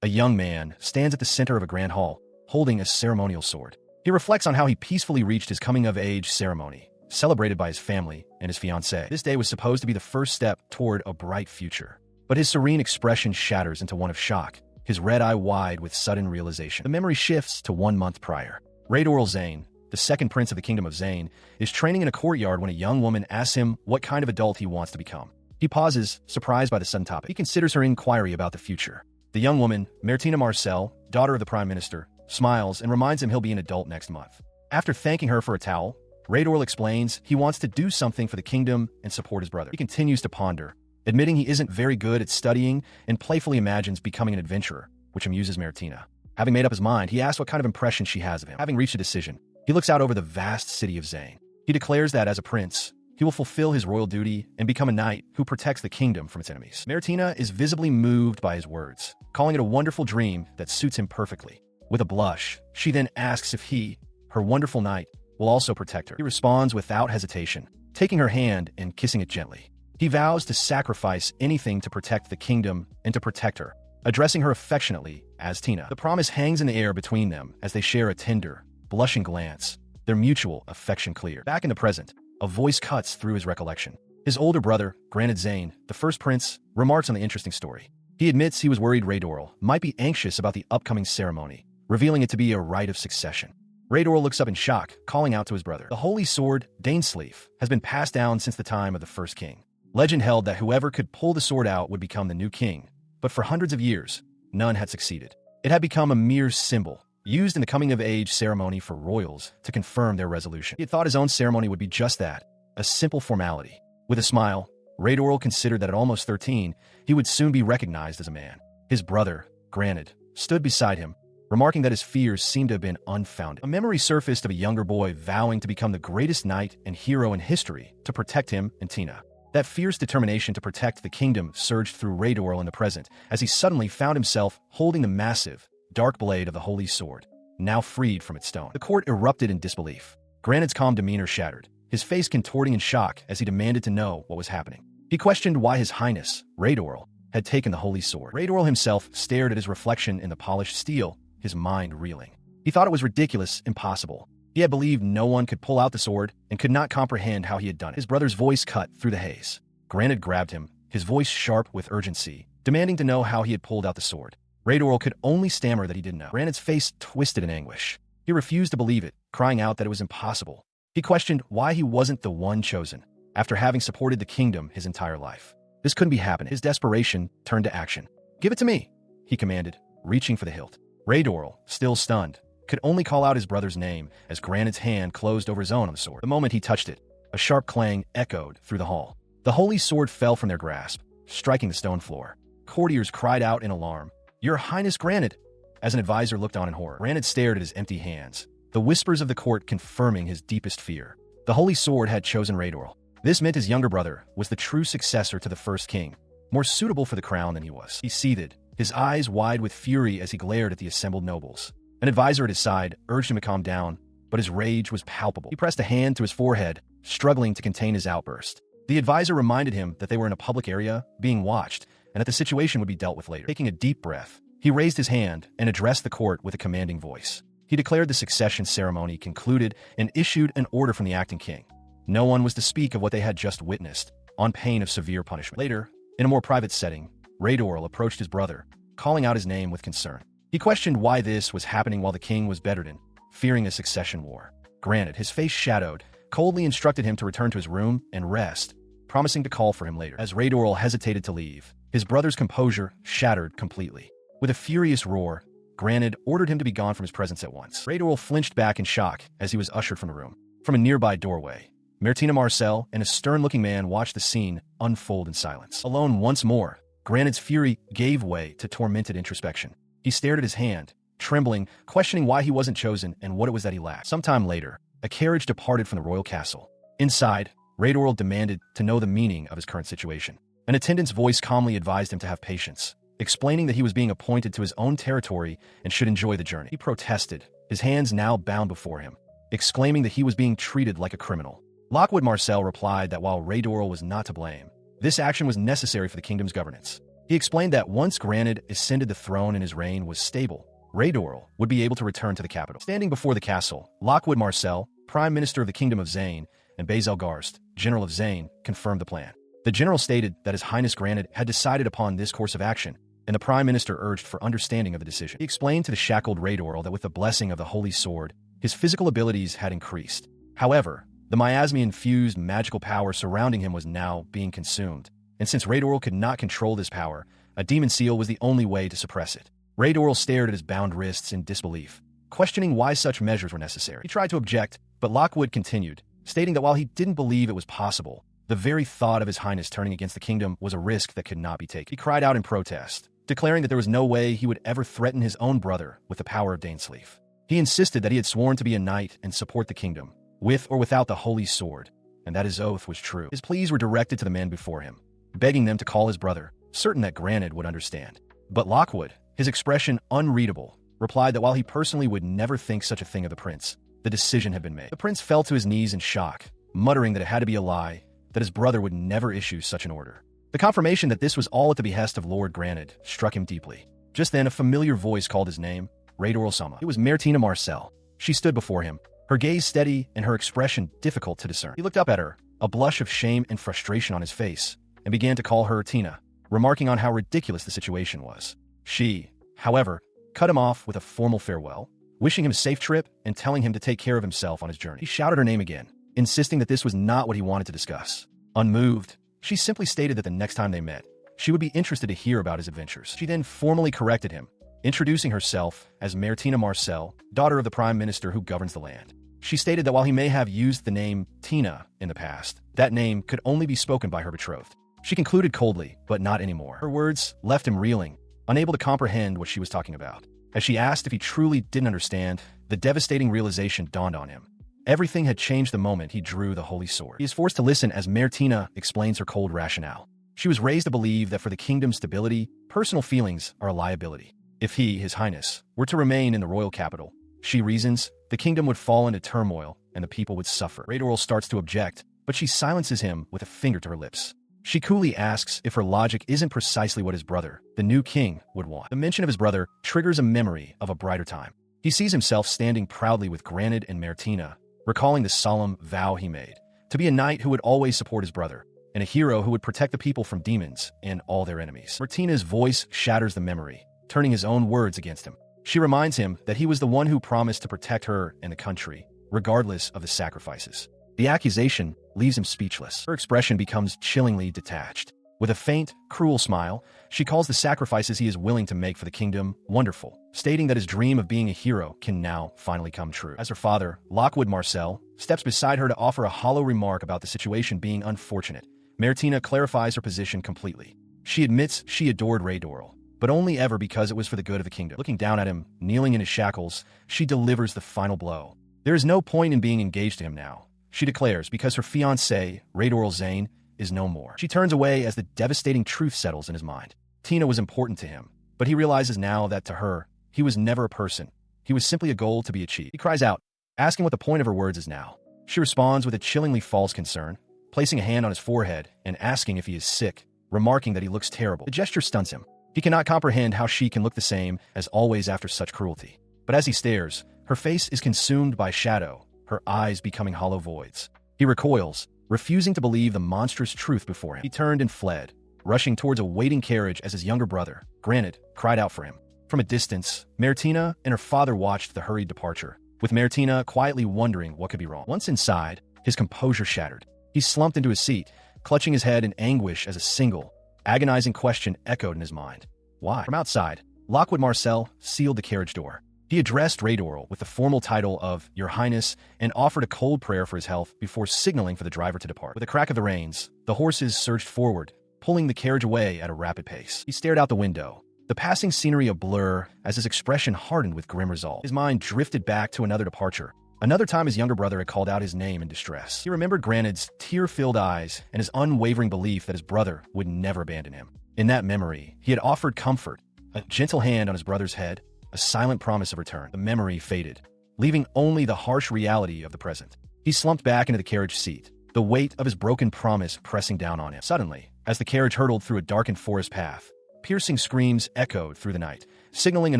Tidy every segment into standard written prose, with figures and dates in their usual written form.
a young man, stands at the center of a grand hall, holding a ceremonial sword. He reflects on how he peacefully reached his coming-of-age ceremony, celebrated by his family and his fiancée. This day was supposed to be the first step toward a bright future. But his serene expression shatters into one of shock, his red eye wide with sudden realization. The memory shifts to 1 month prior. Raidorl Zane, the second prince of the kingdom of Zane, is training in a courtyard when a young woman asks him what kind of adult he wants to become. He pauses, surprised by the sudden topic. He considers her inquiry about the future. The young woman, Martina Marcel, daughter of the prime minister, smiles and reminds him he'll be an adult next month. After thanking her for a towel, Raidorl explains he wants to do something for the kingdom and support his brother. He continues to ponder, admitting he isn't very good at studying and playfully imagines becoming an adventurer, which amuses Martina. Having made up his mind, he asks what kind of impression she has of him. Having reached a decision, he looks out over the vast city of Zane. He declares that as a prince, he will fulfill his royal duty and become a knight who protects the kingdom from its enemies. Martina is visibly moved by his words, calling it a wonderful dream that suits him perfectly. With a blush, she then asks if he, her wonderful knight, will also protect her. He responds without hesitation, taking her hand and kissing it gently. He vows to sacrifice anything to protect the kingdom and to protect her, addressing her affectionately as Tina. The promise hangs in the air between them as they share a tender, blushing glance, their mutual affection clear. Back in the present, a voice cuts through his recollection. His older brother, Granted Zane, the first prince, remarks on the interesting story. He admits he was worried Raidorl might be anxious about the upcoming ceremony, revealing it to be a rite of succession. Raidorl looks up in shock, calling out to his brother. The holy sword, Dainsleif, has been passed down since the time of the first king. Legend held that whoever could pull the sword out would become the new king, but for hundreds of years, none had succeeded. It had become a mere symbol, used in the coming-of-age ceremony for royals to confirm their resolution. He had thought his own ceremony would be just that, a simple formality. With a smile, Raidorl considered that at almost 13, he would soon be recognized as a man. His brother, Granted, stood beside him, remarking that his fears seemed to have been unfounded. A memory surfaced of a younger boy vowing to become the greatest knight and hero in history to protect him and Tina. That fierce determination to protect the kingdom surged through Raidorl in the present as he suddenly found himself holding the massive, dark blade of the holy sword, now freed from its stone. The court erupted in disbelief. Granit's calm demeanor shattered, his face contorting in shock as he demanded to know what was happening. He questioned why His Highness, Raidorl, had taken the holy sword. Raidorl himself stared at his reflection in the polished steel, his mind reeling. He thought it was ridiculous, impossible. He had believed no one could pull out the sword and could not comprehend how he had done it. His brother's voice cut through the haze. Granted grabbed him, his voice sharp with urgency, demanding to know how he had pulled out the sword. Raidorl could only stammer that he didn't know. Granit's face twisted in anguish. He refused to believe it, crying out that it was impossible. He questioned why he wasn't the one chosen, after having supported the kingdom his entire life. This couldn't be happening. His desperation turned to action. "Give it to me," he commanded, reaching for the hilt. Raidorl, still stunned, could only call out his brother's name as Granit's hand closed over his own on the sword. The moment he touched it, a sharp clang echoed through the hall. The holy sword fell from their grasp, striking the stone floor. Courtiers cried out in alarm, "Your Highness Granit!" As an advisor looked on in horror, Granit stared at his empty hands, the whispers of the court confirming his deepest fear. The holy sword had chosen Raidorl. This meant his younger brother was the true successor to the first king, more suitable for the crown than he was. He seethed, his eyes wide with fury as he glared at the assembled nobles. An advisor at his side urged him to calm down, but his rage was palpable. He pressed a hand to his forehead, struggling to contain his outburst. The advisor reminded him that they were in a public area, being watched, and that the situation would be dealt with later. Taking a deep breath, he raised his hand and addressed the court with a commanding voice. He declared the succession ceremony concluded and issued an order from the acting king. No one was to speak of what they had just witnessed, on pain of severe punishment. Later, in a more private setting, Raidorl approached his brother, calling out his name with concern. He questioned why this was happening while the king was bedridden, fearing a succession war. Granted, his face shadowed, coldly instructed him to return to his room and rest, promising to call for him later. As Raidorl hesitated to leave, his brother's composure shattered completely. With a furious roar, Granted ordered him to be gone from his presence at once. Raidorl flinched back in shock as he was ushered from the room. From a nearby doorway, Martina Marcel and a stern-looking man watched the scene unfold in silence. Alone once more, Granit's fury gave way to tormented introspection. He stared at his hand, trembling, questioning why he wasn't chosen and what it was that he lacked. Sometime later, a carriage departed from the royal castle. Inside, Raidorl demanded to know the meaning of his current situation. An attendant's voice calmly advised him to have patience, explaining that he was being appointed to his own territory and should enjoy the journey. He protested, his hands now bound before him, exclaiming that he was being treated like a criminal. Lockwood Marcel replied that while Raidorl was not to blame, this action was necessary for the kingdom's governance. He explained that once Granted ascended the throne and his reign was stable, Raidorl would be able to return to the capital. Standing before the castle, Lockwood Marcel, Prime Minister of the Kingdom of Zane, and Basil Garst, General of Zane, confirmed the plan. The general stated that His Highness Granted had decided upon this course of action, and the Prime Minister urged for understanding of the decision. He explained to the shackled Raidorl that with the blessing of the Holy Sword, his physical abilities had increased. However, the miasma-infused magical power surrounding him was now being consumed, and since Raidorl could not control this power, a demon seal was the only way to suppress it. Raidorl stared at his bound wrists in disbelief, questioning why such measures were necessary. He tried to object, but Lockwood continued, stating that while he didn't believe it was possible, the very thought of His Highness turning against the kingdom was a risk that could not be taken. He cried out in protest, declaring that there was no way he would ever threaten his own brother with the power of Dainsleif. He insisted that he had sworn to be a knight and support the kingdom, with or without the Holy Sword, and that his oath was true. His pleas were directed to the men before him, begging them to call his brother, certain that Granted would understand. But Lockwood, his expression unreadable, replied that while he personally would never think such a thing of the prince, the decision had been made. The prince fell to his knees in shock, muttering that it had to be a lie, that his brother would never issue such an order. The confirmation that this was all at the behest of Lord Granted struck him deeply. Just then, a familiar voice called his name, Raidorl Sama. It was Martina Marcel. She stood before him, her gaze steady and her expression difficult to discern. He looked up at her, a blush of shame and frustration on his face, and began to call her Tina, remarking on how ridiculous the situation was. She, however, cut him off with a formal farewell, wishing him a safe trip and telling him to take care of himself on his journey. He shouted her name again, insisting that this was not what he wanted to discuss. Unmoved, she simply stated that the next time they met, she would be interested to hear about his adventures. She then formally corrected him, introducing herself as Martina Marcel, daughter of the Prime Minister who governs the land. She stated that while he may have used the name Tina in the past, that name could only be spoken by her betrothed. She concluded coldly, but not anymore. Her words left him reeling, unable to comprehend what she was talking about. As she asked if he truly didn't understand, the devastating realization dawned on him. Everything had changed the moment he drew the Holy Sword. He is forced to listen as Martina explains her cold rationale. She was raised to believe that for the kingdom's stability, personal feelings are a liability. If he, His Highness, were to remain in the royal capital, she reasons, the kingdom would fall into turmoil and the people would suffer. Raidorl starts to object, but she silences him with a finger to her lips. She coolly asks if her logic isn't precisely what his brother, the new king, would want. The mention of his brother triggers a memory of a brighter time. He sees himself standing proudly with Granted and Martina, recalling the solemn vow he made, to be a knight who would always support his brother, and a hero who would protect the people from demons and all their enemies. Martina's voice shatters the memory, turning his own words against him. She reminds him that he was the one who promised to protect her and the country, regardless of the sacrifices. The accusation leaves him speechless. Her expression becomes chillingly detached. With a faint, cruel smile, she calls the sacrifices he is willing to make for the kingdom wonderful, stating that his dream of being a hero can now finally come true. As her father, Lockwood Marcel, steps beside her to offer a hollow remark about the situation being unfortunate, Martina clarifies her position completely. She admits she adored Raidorl, but only ever because it was for the good of the kingdom. Looking down at him, kneeling in his shackles, she delivers the final blow. There is no point in being engaged to him now, she declares, because her fiancé, Raidorl Zane, is no more. She turns away as the devastating truth settles in his mind. Tina was important to him, but he realizes now that to her, he was never a person. He was simply a goal to be achieved. He cries out, asking what the point of her words is now. She responds with a chillingly false concern, placing a hand on his forehead and asking if he is sick, remarking that he looks terrible. The gesture stuns him. He cannot comprehend how she can look the same as always after such cruelty. But as he stares, her face is consumed by shadow, her eyes becoming hollow voids. He recoils, refusing to believe the monstrous truth before him. He turned and fled, rushing towards a waiting carriage as his younger brother, Granted, cried out for him. From a distance, Martina and her father watched the hurried departure, with Martina quietly wondering what could be wrong. Once inside, his composure shattered. He slumped into his seat, clutching his head in anguish as a single, agonizing question echoed in his mind. Why? From outside, Lockwood Marcel sealed the carriage door. He addressed Raidorl with the formal title of Your Highness and offered a cold prayer for his health before signaling for the driver to depart. With a crack of the reins, the horses surged forward, pulling the carriage away at a rapid pace. He stared out the window, the passing scenery a blur as his expression hardened with grim resolve. His mind drifted back to another departure. Another time his younger brother had called out his name in distress. He remembered Granted's tear-filled eyes and his unwavering belief that his brother would never abandon him. In that memory, he had offered comfort, a gentle hand on his brother's head, a silent promise of return. The memory faded, leaving only the harsh reality of the present. He slumped back into the carriage seat, the weight of his broken promise pressing down on him. Suddenly, as the carriage hurtled through a darkened forest path, Piercing screams echoed through the night, signaling an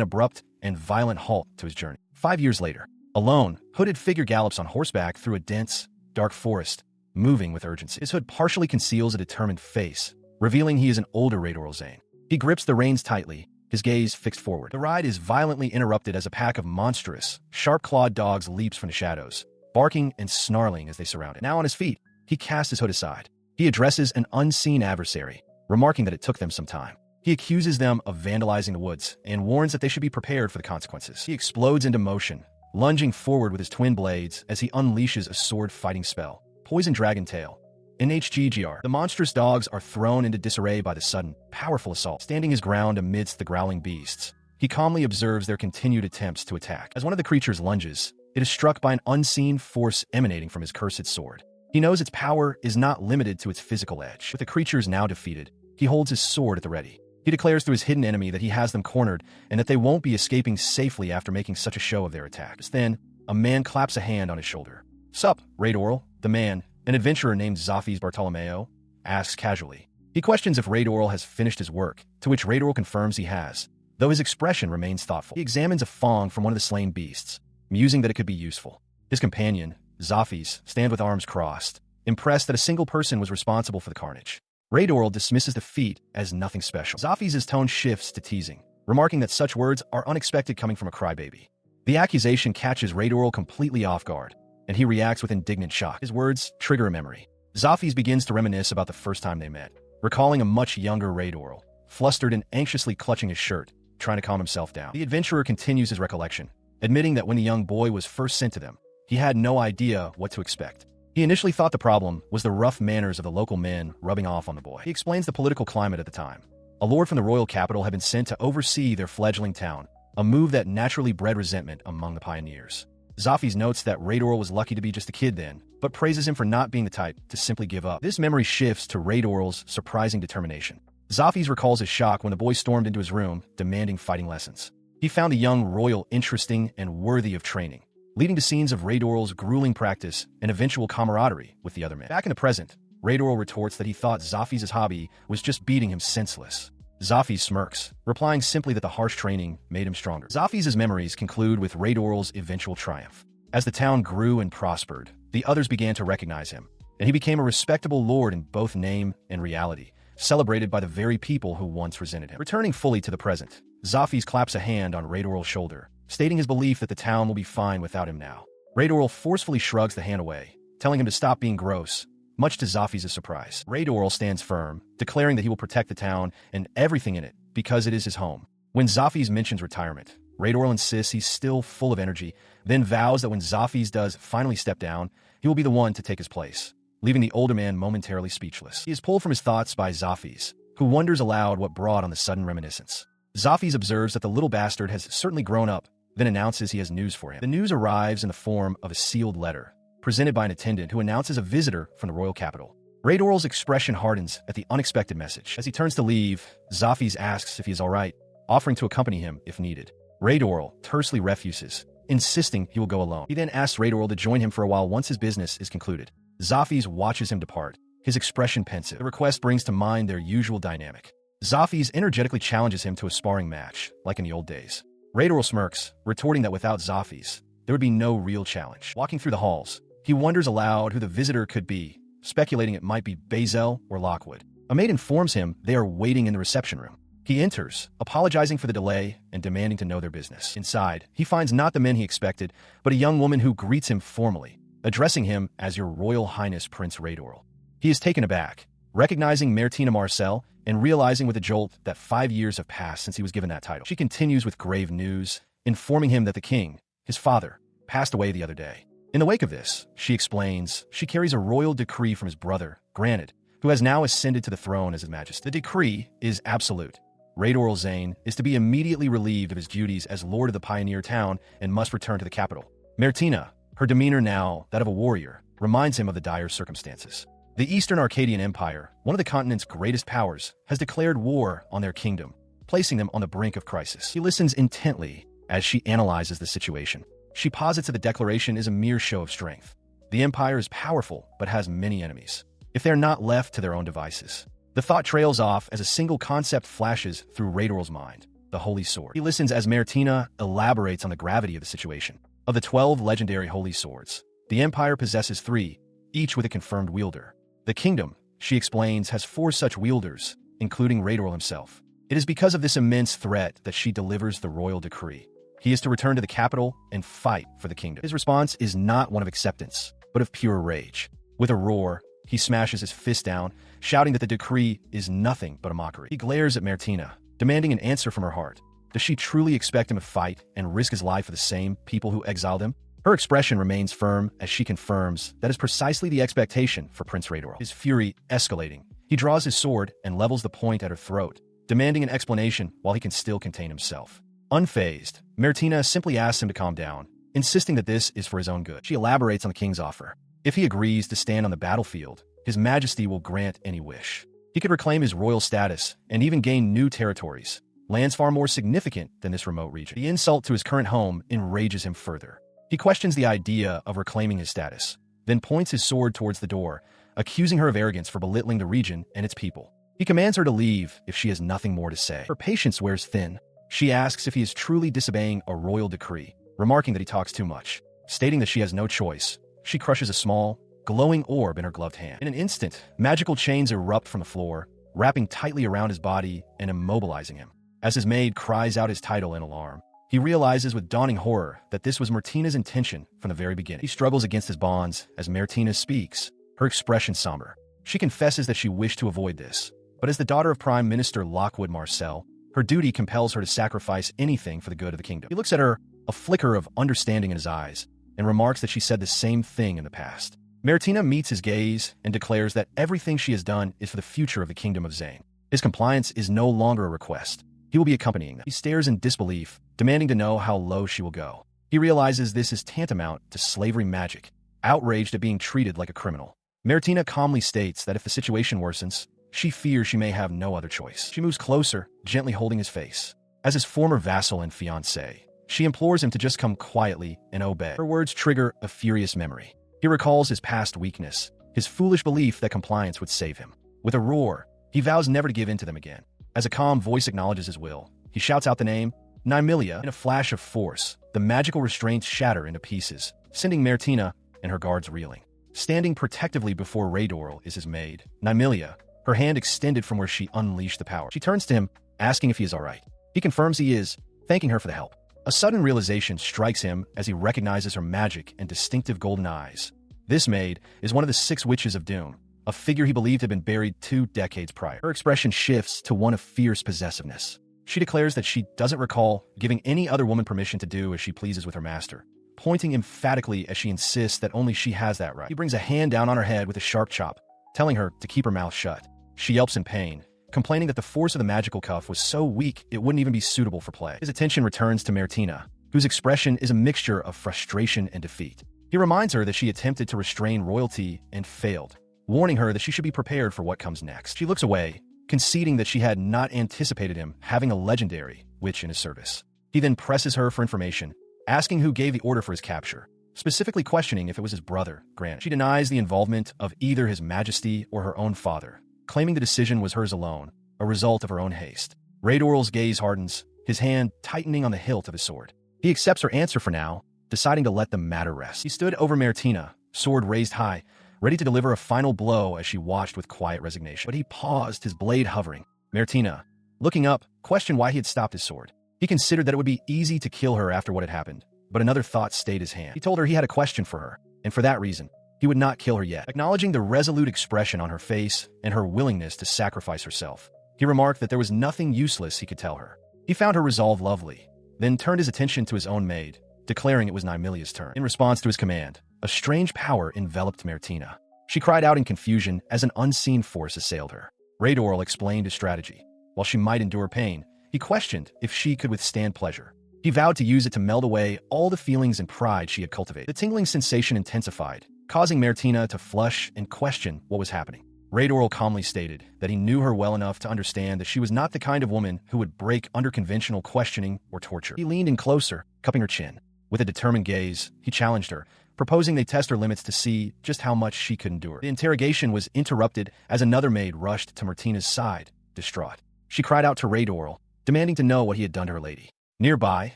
abrupt and violent halt to his journey. 5 years later, a lone, hooded figure gallops on horseback through a dense, dark forest, moving with urgency. His hood partially conceals a determined face, revealing he is an older Raidorl Zane. He grips the reins tightly, his gaze fixed forward. The ride is violently interrupted as a pack of monstrous, sharp-clawed dogs leaps from the shadows, barking and snarling as they surround it. Now on his feet, he casts his hood aside. He addresses an unseen adversary, remarking that it took them some time. He accuses them of vandalizing the woods and warns that they should be prepared for the consequences. He explodes into motion, lunging forward with his twin blades as he unleashes a sword-fighting spell, Poison Dragon Tail. In HGGR, the monstrous dogs are thrown into disarray by the sudden, powerful assault. Standing his ground amidst the growling beasts, he calmly observes their continued attempts to attack. As one of the creatures lunges, it is struck by an unseen force emanating from his cursed sword. He knows its power is not limited to its physical edge. With the creatures now defeated, he holds his sword at the ready. He declares to his hidden enemy that he has them cornered and that they won't be escaping safely after making such a show of their attack. Just then, a man claps a hand on his shoulder. "Sup, Raidorl?" The man, an adventurer named Zafis Bartolomeo, asks casually. He questions if Raidorl has finished his work, to which Raidorl confirms he has, though his expression remains thoughtful. He examines a fong from one of the slain beasts, musing that it could be useful. His companion, Zafis, stand with arms crossed, impressed that a single person was responsible for the carnage. Raidorl dismisses the feat as nothing special. Zafis' tone shifts to teasing, remarking that such words are unexpected coming from a crybaby. The accusation catches Raidorl completely off guard, and he reacts with indignant shock. His words trigger a memory. Zafis begins to reminisce about the first time they met, recalling a much younger Raidorl, flustered and anxiously clutching his shirt, trying to calm himself down. The adventurer continues his recollection, admitting that when the young boy was first sent to them, he had no idea what to expect. He initially thought the problem was the rough manners of the local men rubbing off on the boy. He explains the political climate at the time. A lord from the royal capital had been sent to oversee their fledgling town, a move that naturally bred resentment among the pioneers. Zafis notes that Raidorl was lucky to be just a kid then, but praises him for not being the type to simply give up. This memory shifts to Raidorl's surprising determination. Zafis recalls his shock when the boy stormed into his room, demanding fighting lessons. He found the young royal interesting and worthy of training, leading to scenes of Raidorl's grueling practice and eventual camaraderie with the other men. Back in the present, Raidorl retorts that he thought Zafis' hobby was just beating him senseless. Zafis smirks, replying simply that the harsh training made him stronger. Zafis' memories conclude with Raidorl's eventual triumph. As the town grew and prospered, the others began to recognize him, and he became a respectable lord in both name and reality, celebrated by the very people who once resented him. Returning fully to the present, Zafis claps a hand on Raidorl's shoulder, stating his belief that the town will be fine without him now. Raidorl forcefully shrugs the hand away, telling him to stop being gross, much to Zafis' surprise. Raidorl stands firm, declaring that he will protect the town and everything in it because it is his home. When Zafis mentions retirement, Raidorl insists he's still full of energy, then vows that when Zafis does finally step down, he will be the one to take his place, leaving the older man momentarily speechless. He is pulled from his thoughts by Zafis, who wonders aloud what brought on the sudden reminiscence. Zafis observes that the little bastard has certainly grown up, then announces he has news for him. The news arrives in the form of a sealed letter, presented by an attendant who announces a visitor from the royal capital. Raidorl's expression hardens at the unexpected message. As he turns to leave, Zafis asks if he is all right, offering to accompany him if needed. Raidorl tersely refuses, insisting he will go alone. He then asks Raidorl to join him for a while once his business is concluded. Zafis watches him depart, his expression pensive. The request brings to mind their usual dynamic. Zafis energetically challenges him to a sparring match, like in the old days. Raidorl smirks, retorting that without Zafis, there would be no real challenge. Walking through the halls, he wonders aloud who the visitor could be, speculating it might be Bazel or Lockwood. A maid informs him they are waiting in the reception room. He enters, apologizing for the delay and demanding to know their business. Inside, he finds not the men he expected, but a young woman who greets him formally, addressing him as Your Royal Highness Prince Raidorl. He is taken aback, recognizing Martina Marcel and realizing with a jolt that 5 years have passed since he was given that title. She continues with grave news, informing him that the king, his father, passed away the other day. In the wake of this, she explains, she carries a royal decree from his brother, Granted, who has now ascended to the throne as his majesty. The decree is absolute. Raidorl Zane is to be immediately relieved of his duties as lord of the pioneer town and must return to the capital. Martina, her demeanor now that of a warrior, reminds him of the dire circumstances. The Eastern Arcadian Empire, one of the continent's greatest powers, has declared war on their kingdom, placing them on the brink of crisis. He listens intently as she analyzes the situation. She posits that the declaration is a mere show of strength. The empire is powerful, but has many enemies. If they are not left to their own devices, The thought trails off as a single concept flashes through Raidorl's mind: the Holy Sword. He listens as Martina elaborates on the gravity of the situation. Of the 12 legendary Holy Swords, the Empire possesses 3, each with a confirmed wielder. The kingdom, she explains, has 4 such wielders, including Raidorl himself. It is because of this immense threat that she delivers the royal decree. He is to return to the capital and fight for the kingdom. His response is not one of acceptance, but of pure rage. With a roar, he smashes his fist down, shouting that the decree is nothing but a mockery. He glares at Martina, demanding an answer from her heart. Does she truly expect him to fight and risk his life for the same people who exiled him? Her expression remains firm as she confirms that is precisely the expectation for Prince Raidorl. His fury escalating, he draws his sword and levels the point at her throat, demanding an explanation while he can still contain himself. Unfazed, Martina simply asks him to calm down, insisting that this is for his own good. She elaborates on the king's offer. If he agrees to stand on the battlefield, His Majesty will grant any wish. He could reclaim his royal status and even gain new territories, lands far more significant than this remote region. The insult to his current home enrages him further. He questions the idea of reclaiming his status, then points his sword towards the door, accusing her of arrogance for belittling the region and its people. He commands her to leave if she has nothing more to say. Her patience wears thin. She asks if he is truly disobeying a royal decree, remarking that he talks too much. Stating that she has no choice, she crushes a small, glowing orb in her gloved hand. In an instant, magical chains erupt from the floor, wrapping tightly around his body and immobilizing him. As his maid cries out his title in alarm, he realizes with dawning horror that this was Martina's intention from the very beginning. He struggles against his bonds as Martina speaks, her expression somber. She confesses that she wished to avoid this, but as the daughter of Prime Minister Lockwood Marcel, her duty compels her to sacrifice anything for the good of the kingdom. He looks at her, a flicker of understanding in his eyes, and remarks that she said the same thing in the past. Martina meets his gaze and declares that everything she has done is for the future of the kingdom of Zane. His compliance is no longer a request. He will be accompanying them. He stares in disbelief, demanding to know how low she will go. He realizes this is tantamount to slavery magic, outraged at being treated like a criminal. Martina calmly states that if the situation worsens, she fears she may have no other choice. She moves closer, gently holding his face. As his former vassal and fiancé, she implores him to just come quietly and obey. Her words trigger a furious memory. He recalls his past weakness, his foolish belief that compliance would save him. With a roar, he vows never to give in to them again. As a calm voice acknowledges his will, he shouts out the name, Neimilia. In a flash of force, the magical restraints shatter into pieces, sending Martina and her guards reeling. Standing protectively before Raidorl is his maid, Neimilia, her hand extended from where she unleashed the power. She turns to him, asking if he is all right. He confirms he is, thanking her for the help. A sudden realization strikes him as he recognizes her magic and distinctive golden eyes. This maid is one of the 6 witches of doom, a figure he believed had been buried 2 decades prior. Her expression shifts to one of fierce possessiveness. She declares that she doesn't recall giving any other woman permission to do as she pleases with her master, pointing emphatically as she insists that only she has that right. He brings a hand down on her head with a sharp chop, telling her to keep her mouth shut. She yelps in pain, complaining that the force of the magical cuff was so weak it wouldn't even be suitable for play. His attention returns to Martina, whose expression is a mixture of frustration and defeat. He reminds her that she attempted to restrain royalty and failed, warning her that she should be prepared for what comes next. She looks away, conceding that she had not anticipated him having a legendary witch in his service. He then presses her for information, asking who gave the order for his capture, specifically questioning if it was his brother, Grant. She denies the involvement of either His Majesty or her own father, claiming the decision was hers alone, a result of her own haste. Raidorl's gaze hardens, his hand tightening on the hilt of his sword. He accepts her answer for now, deciding to let the matter rest. He stood over Martina, sword raised high, ready to deliver a final blow as she watched with quiet resignation. But he paused, his blade hovering. Martina, looking up, questioned why he had stopped his sword. He considered that it would be easy to kill her after what had happened, but another thought stayed his hand. He told her he had a question for her, and for that reason, he would not kill her yet. Acknowledging the resolute expression on her face and her willingness to sacrifice herself, he remarked that there was nothing useless he could tell her. He found her resolve lovely, then turned his attention to his own maid, declaring it was Neimilia's turn. In response to his command, a strange power enveloped Martina. She cried out in confusion as an unseen force assailed her. Raidorl explained his strategy. While she might endure pain, he questioned if she could withstand pleasure. He vowed to use it to meld away all the feelings and pride she had cultivated. The tingling sensation intensified, causing Martina to flush and question what was happening. Raidorl calmly stated that he knew her well enough to understand that she was not the kind of woman who would break under conventional questioning or torture. He leaned in closer, cupping her chin. With a determined gaze, he challenged her, proposing they test her limits to see just how much she could endure. The interrogation was interrupted as another maid rushed to Martina's side, distraught. She cried out to Raidorl, demanding to know what he had done to her lady. Nearby,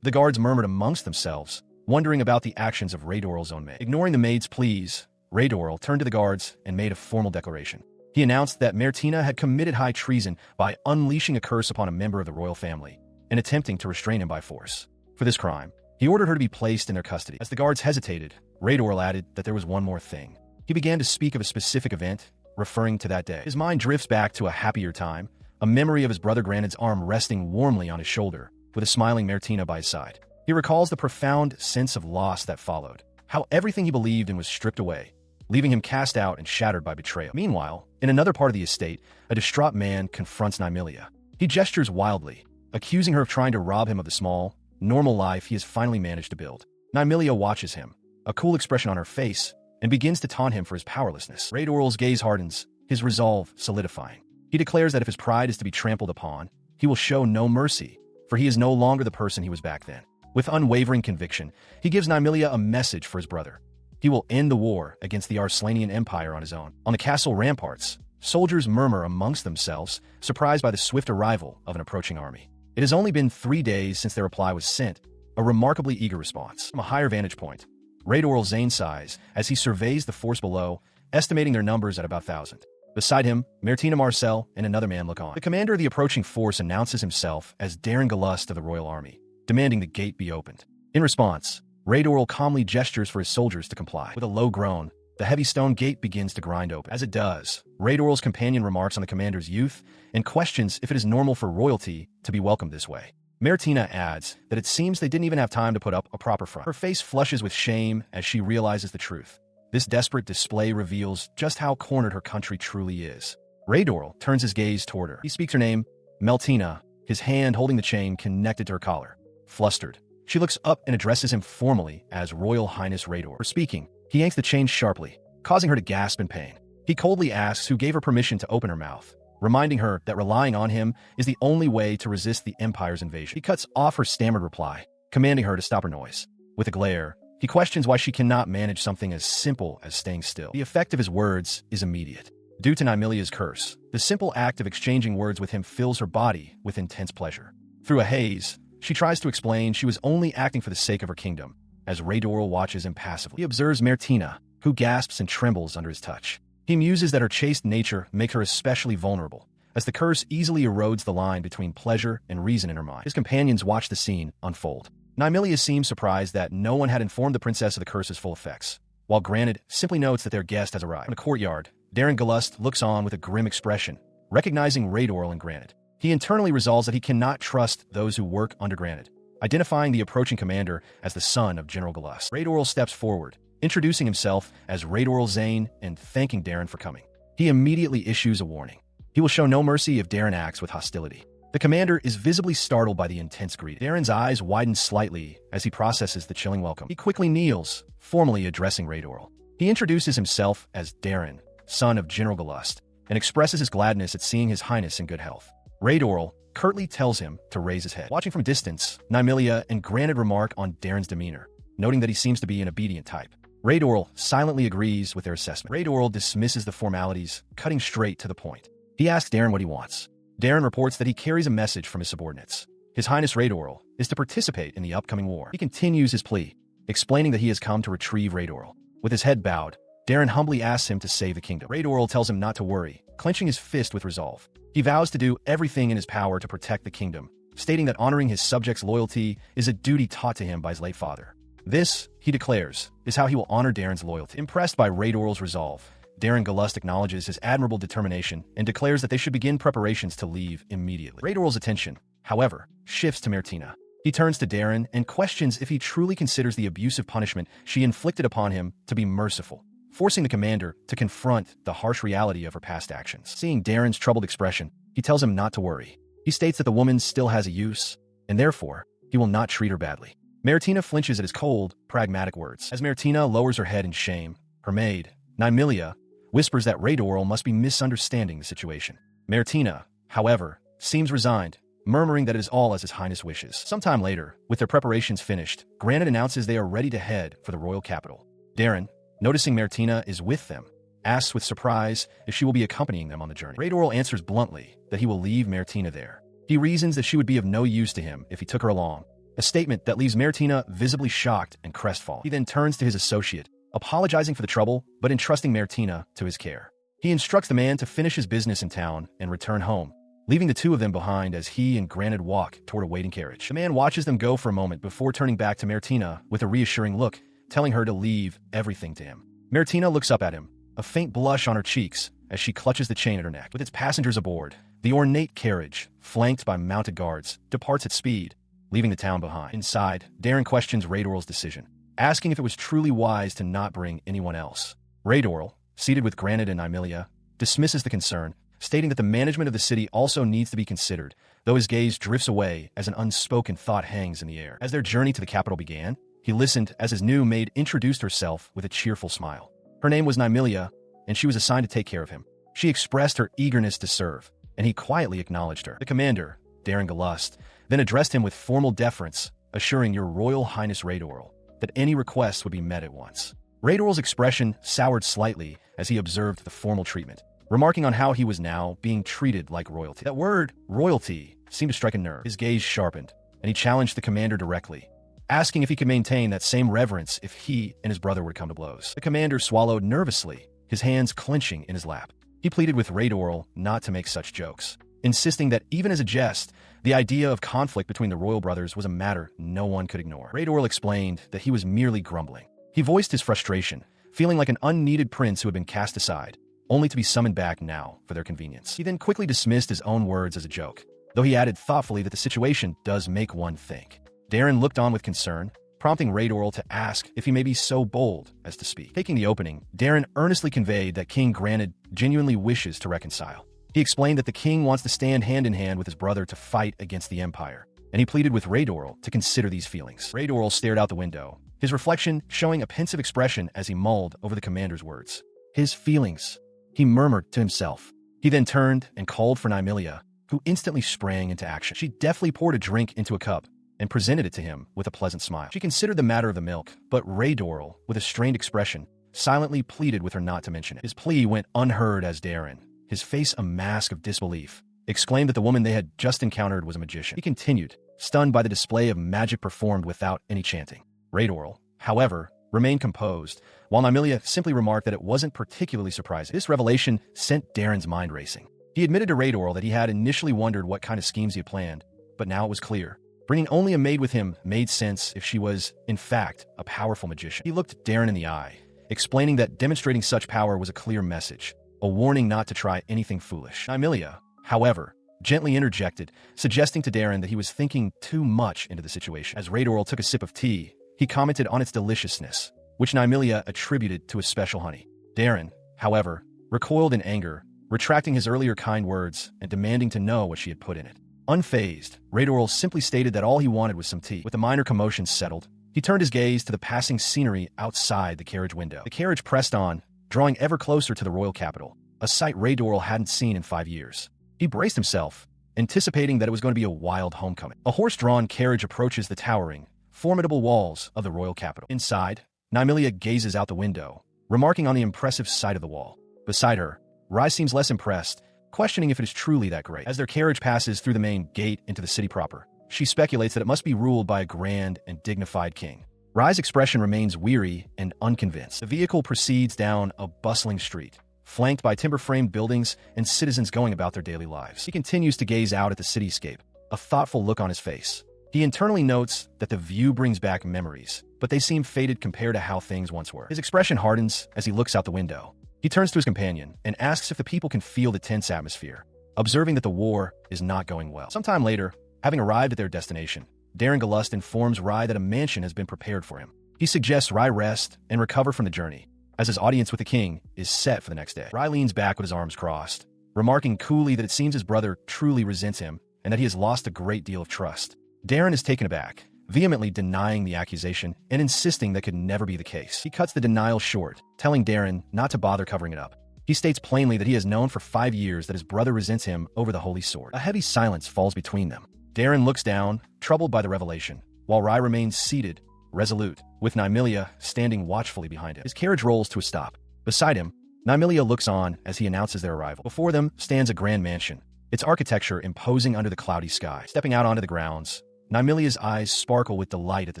the guards murmured amongst themselves, wondering about the actions of Raidorl's own maid. Ignoring the maid's pleas, Raidorl turned to the guards and made a formal declaration. He announced that Martina had committed high treason by unleashing a curse upon a member of the royal family and attempting to restrain him by force. For this crime, he ordered her to be placed in their custody. As the guards hesitated, Raidorl added that there was one more thing. He began to speak of a specific event, referring to that day. His mind drifts back to a happier time, a memory of his brother Granit's arm resting warmly on his shoulder, with a smiling Martina by his side. He recalls the profound sense of loss that followed, how everything he believed in was stripped away, leaving him cast out and shattered by betrayal. Meanwhile, in another part of the estate, a distraught man confronts Neimilia. He gestures wildly, accusing her of trying to rob him of the small, normal life he has finally managed to build. Neimilia watches him, a cool expression on her face, and begins to taunt him for his powerlessness. Raidorl's gaze hardens, his resolve solidifying. He declares that if his pride is to be trampled upon, he will show no mercy, for he is no longer the person he was back then. With unwavering conviction, he gives Neimilia a message for his brother. He will end the war against the Arslanian Empire on his own. On the castle ramparts, soldiers murmur amongst themselves, surprised by the swift arrival of an approaching army. It has only been 3 days since their reply was sent, a remarkably eager response. From a higher vantage point, Raidorl Zane sighs as he surveys the force below, estimating their numbers at about 1,000. Beside him, Martina Marcel and another man look on. The commander of the approaching force announces himself as Darren Galust of the Royal Army, demanding the gate be opened. In response, Raidorl calmly gestures for his soldiers to comply. With a low groan, the heavy stone gate begins to grind open. As it does, Raidorl's companion remarks on the commander's youth and questions if it is normal for royalty to be welcomed this way. Martina adds that it seems they didn't even have time to put up a proper front. Her face flushes with shame as she realizes the truth. This desperate display reveals just how cornered her country truly is. Raidorl turns his gaze toward her. He speaks her name, Meltina, his hand holding the chain connected to her collar. Flustered, she looks up and addresses him formally as Royal Highness Raidorl. For speaking, he yanks the chain sharply, causing her to gasp in pain. He coldly asks who gave her permission to open her mouth, reminding her that relying on him is the only way to resist the Empire's invasion. He cuts off her stammered reply, commanding her to stop her noise. With a glare, he questions why she cannot manage something as simple as staying still. The effect of his words is immediate. Due to Neimilia's curse, the simple act of exchanging words with him fills her body with intense pleasure. Through a haze, she tries to explain she was only acting for the sake of her kingdom, as Raidorl watches impassively. He observes Martina, who gasps and trembles under his touch. He muses that her chaste nature makes her especially vulnerable, as the curse easily erodes the line between pleasure and reason in her mind. His companions watch the scene unfold. Neimilia seems surprised that no one had informed the princess of the curse's full effects, while Granted simply notes that their guest has arrived. In the courtyard, Darren Galust looks on with a grim expression, recognizing Raidorl and Granted. He internally resolves that he cannot trust those who work under Granted, identifying the approaching commander as the son of General Galust. Raidorl steps forward, introducing himself as Raidorl Zane and thanking Darren for coming. He immediately issues a warning. He will show no mercy if Darren acts with hostility. The commander is visibly startled by the intense greeting. Darren's eyes widen slightly as he processes the chilling welcome. He quickly kneels, formally addressing Raidorl. He introduces himself as Darren, son of General Galust, and expresses his gladness at seeing his highness in good health. Raidorl curtly tells him to raise his head. Watching from distance, Neimilia and Granted remark on Darren's demeanor, noting that he seems to be an obedient type. Raidorl silently agrees with their assessment. Raidorl dismisses the formalities, cutting straight to the point. He asks Darren what he wants. Darren reports that he carries a message from his subordinates. His Highness Raidorl is to participate in the upcoming war. He continues his plea, explaining that he has come to retrieve Raidorl. With his head bowed, Darren humbly asks him to save the kingdom. Raidorl tells him not to worry, clenching his fist with resolve. He vows to do everything in his power to protect the kingdom, stating that honoring his subjects' loyalty is a duty taught to him by his late father. This, he declares, is how he will honor Darren's loyalty. Impressed by Raidorl's resolve, Darren Galust acknowledges his admirable determination and declares that they should begin preparations to leave immediately. Raidorl's attention, however, shifts to Martina. He turns to Darren and questions if he truly considers the abusive punishment she inflicted upon him to be merciful, forcing the commander to confront the harsh reality of her past actions. Seeing Darren's troubled expression, he tells him not to worry. He states that the woman still has a use, and therefore, he will not treat her badly. Martina flinches at his cold, pragmatic words. As Martina lowers her head in shame, her maid, Neimilia, whispers that Raidorl must be misunderstanding the situation. Martina, however, seems resigned, murmuring that it is all as his highness wishes. Sometime later, with their preparations finished, Granted announces they are ready to head for the royal capital. Darren, noticing Martina is with them, asks with surprise if she will be accompanying them on the journey. Raidorl answers bluntly that he will leave Martina there. He reasons that she would be of no use to him if he took her along, a statement that leaves Martina visibly shocked and crestfallen. He then turns to his associate, apologizing for the trouble, but entrusting Martina to his care. He instructs the man to finish his business in town and return home, leaving the two of them behind as he and Granted walk toward a waiting carriage. The man watches them go for a moment before turning back to Martina with a reassuring look, telling her to leave everything to him. Martina looks up at him, a faint blush on her cheeks as she clutches the chain at her neck. With its passengers aboard, the ornate carriage, flanked by mounted guards, departs at speed, leaving the town behind. Inside, Darren questions Raidorl's decision, asking if it was truly wise to not bring anyone else. Raidorl, seated with Granted and Neimilia, dismisses the concern, stating that the management of the city also needs to be considered, though his gaze drifts away as an unspoken thought hangs in the air. As their journey to the capital began, he listened as his new maid introduced herself with a cheerful smile. Her name was Neimilia, and she was assigned to take care of him. She expressed her eagerness to serve, and he quietly acknowledged her. The commander, Darren Galust, then addressed him with formal deference, assuring Your Royal Highness Raidorl that any requests would be met at once. Raidorl's expression soured slightly as he observed the formal treatment, remarking on how he was now being treated like royalty. That word, royalty, seemed to strike a nerve. His gaze sharpened, and he challenged the commander directly, asking if he could maintain that same reverence if he and his brother would come to blows. The commander swallowed nervously, his hands clenching in his lap. He pleaded with Raidorl not to make such jokes, insisting that even as a jest, the idea of conflict between the royal brothers was a matter no one could ignore. Raidorl explained that he was merely grumbling. He voiced his frustration, feeling like an unneeded prince who had been cast aside, only to be summoned back now for their convenience. He then quickly dismissed his own words as a joke, though he added thoughtfully that the situation does make one think. Darren looked on with concern, prompting Raidorl to ask if he may be so bold as to speak. Taking the opening, Darren earnestly conveyed that King Granted genuinely wishes to reconcile. He explained that the king wants to stand hand in hand with his brother to fight against the Empire, and he pleaded with Raidorl to consider these feelings. Raidorl stared out the window, his reflection showing a pensive expression as he mulled over the commander's words. His feelings, he murmured to himself. He then turned and called for Neimilia, who instantly sprang into action. She deftly poured a drink into a cup and presented it to him with a pleasant smile. She considered the matter of the milk, but Raidorl, with a strained expression, silently pleaded with her not to mention it. His plea went unheard as Darren, his face a mask of disbelief, exclaimed that the woman they had just encountered was a magician. He continued, stunned by the display of magic performed without any chanting. Raidorl, however, remained composed, while Neimilia simply remarked that it wasn't particularly surprising. This revelation sent Darren's mind racing. He admitted to Raidorl that he had initially wondered what kind of schemes he had planned, but now it was clear. Bringing only a maid with him made sense if she was, in fact, a powerful magician. He looked Darren in the eye, explaining that demonstrating such power was a clear message, a warning not to try anything foolish. Neimilia, however, gently interjected, suggesting to Darren that he was thinking too much into the situation. As Raidorl took a sip of tea, he commented on its deliciousness, which Neimilia attributed to a special honey. Darren, however, recoiled in anger, retracting his earlier kind words and demanding to know what she had put in it. Unfazed, Raidorl simply stated that all he wanted was some tea. With the minor commotions settled, he turned his gaze to the passing scenery outside the carriage window. The carriage pressed on, drawing ever closer to the royal capital, a sight Raidorl hadn't seen in 5 years. He braced himself, anticipating that it was going to be a wild homecoming. A horse-drawn carriage approaches the towering, formidable walls of the royal capital. Inside, Neimilia gazes out the window, remarking on the impressive sight of the wall. Beside her, Rai seems less impressed, questioning if it is truly that great. As their carriage passes through the main gate into the city proper, she speculates that it must be ruled by a grand and dignified king. Rai's expression remains weary and unconvinced. The vehicle proceeds down a bustling street, flanked by timber-framed buildings and citizens going about their daily lives. He continues to gaze out at the cityscape, a thoughtful look on his face. He internally notes that the view brings back memories, but they seem faded compared to how things once were. His expression hardens as he looks out the window. He turns to his companion and asks if the people can feel the tense atmosphere, observing that the war is not going well. Sometime later, having arrived at their destination, Darren Galust informs Rai that a mansion has been prepared for him. He suggests Rai rest and recover from the journey, as his audience with the king is set for the next day. Rai leans back with his arms crossed, remarking coolly that it seems his brother truly resents him and that he has lost a great deal of trust. Darren is taken aback, vehemently denying the accusation and insisting that could never be the case. He cuts the denial short, telling Darren not to bother covering it up. He states plainly that he has known for 5 years that his brother resents him over the holy sword. A heavy silence falls between them. Darren looks down, troubled by the revelation, while Rai remains seated, resolute, with Neimilia standing watchfully behind him. His carriage rolls to a stop. Beside him, Neimilia looks on as he announces their arrival. Before them stands a grand mansion, its architecture imposing under the cloudy sky. Stepping out onto the grounds, Neimilia's eyes sparkle with delight at the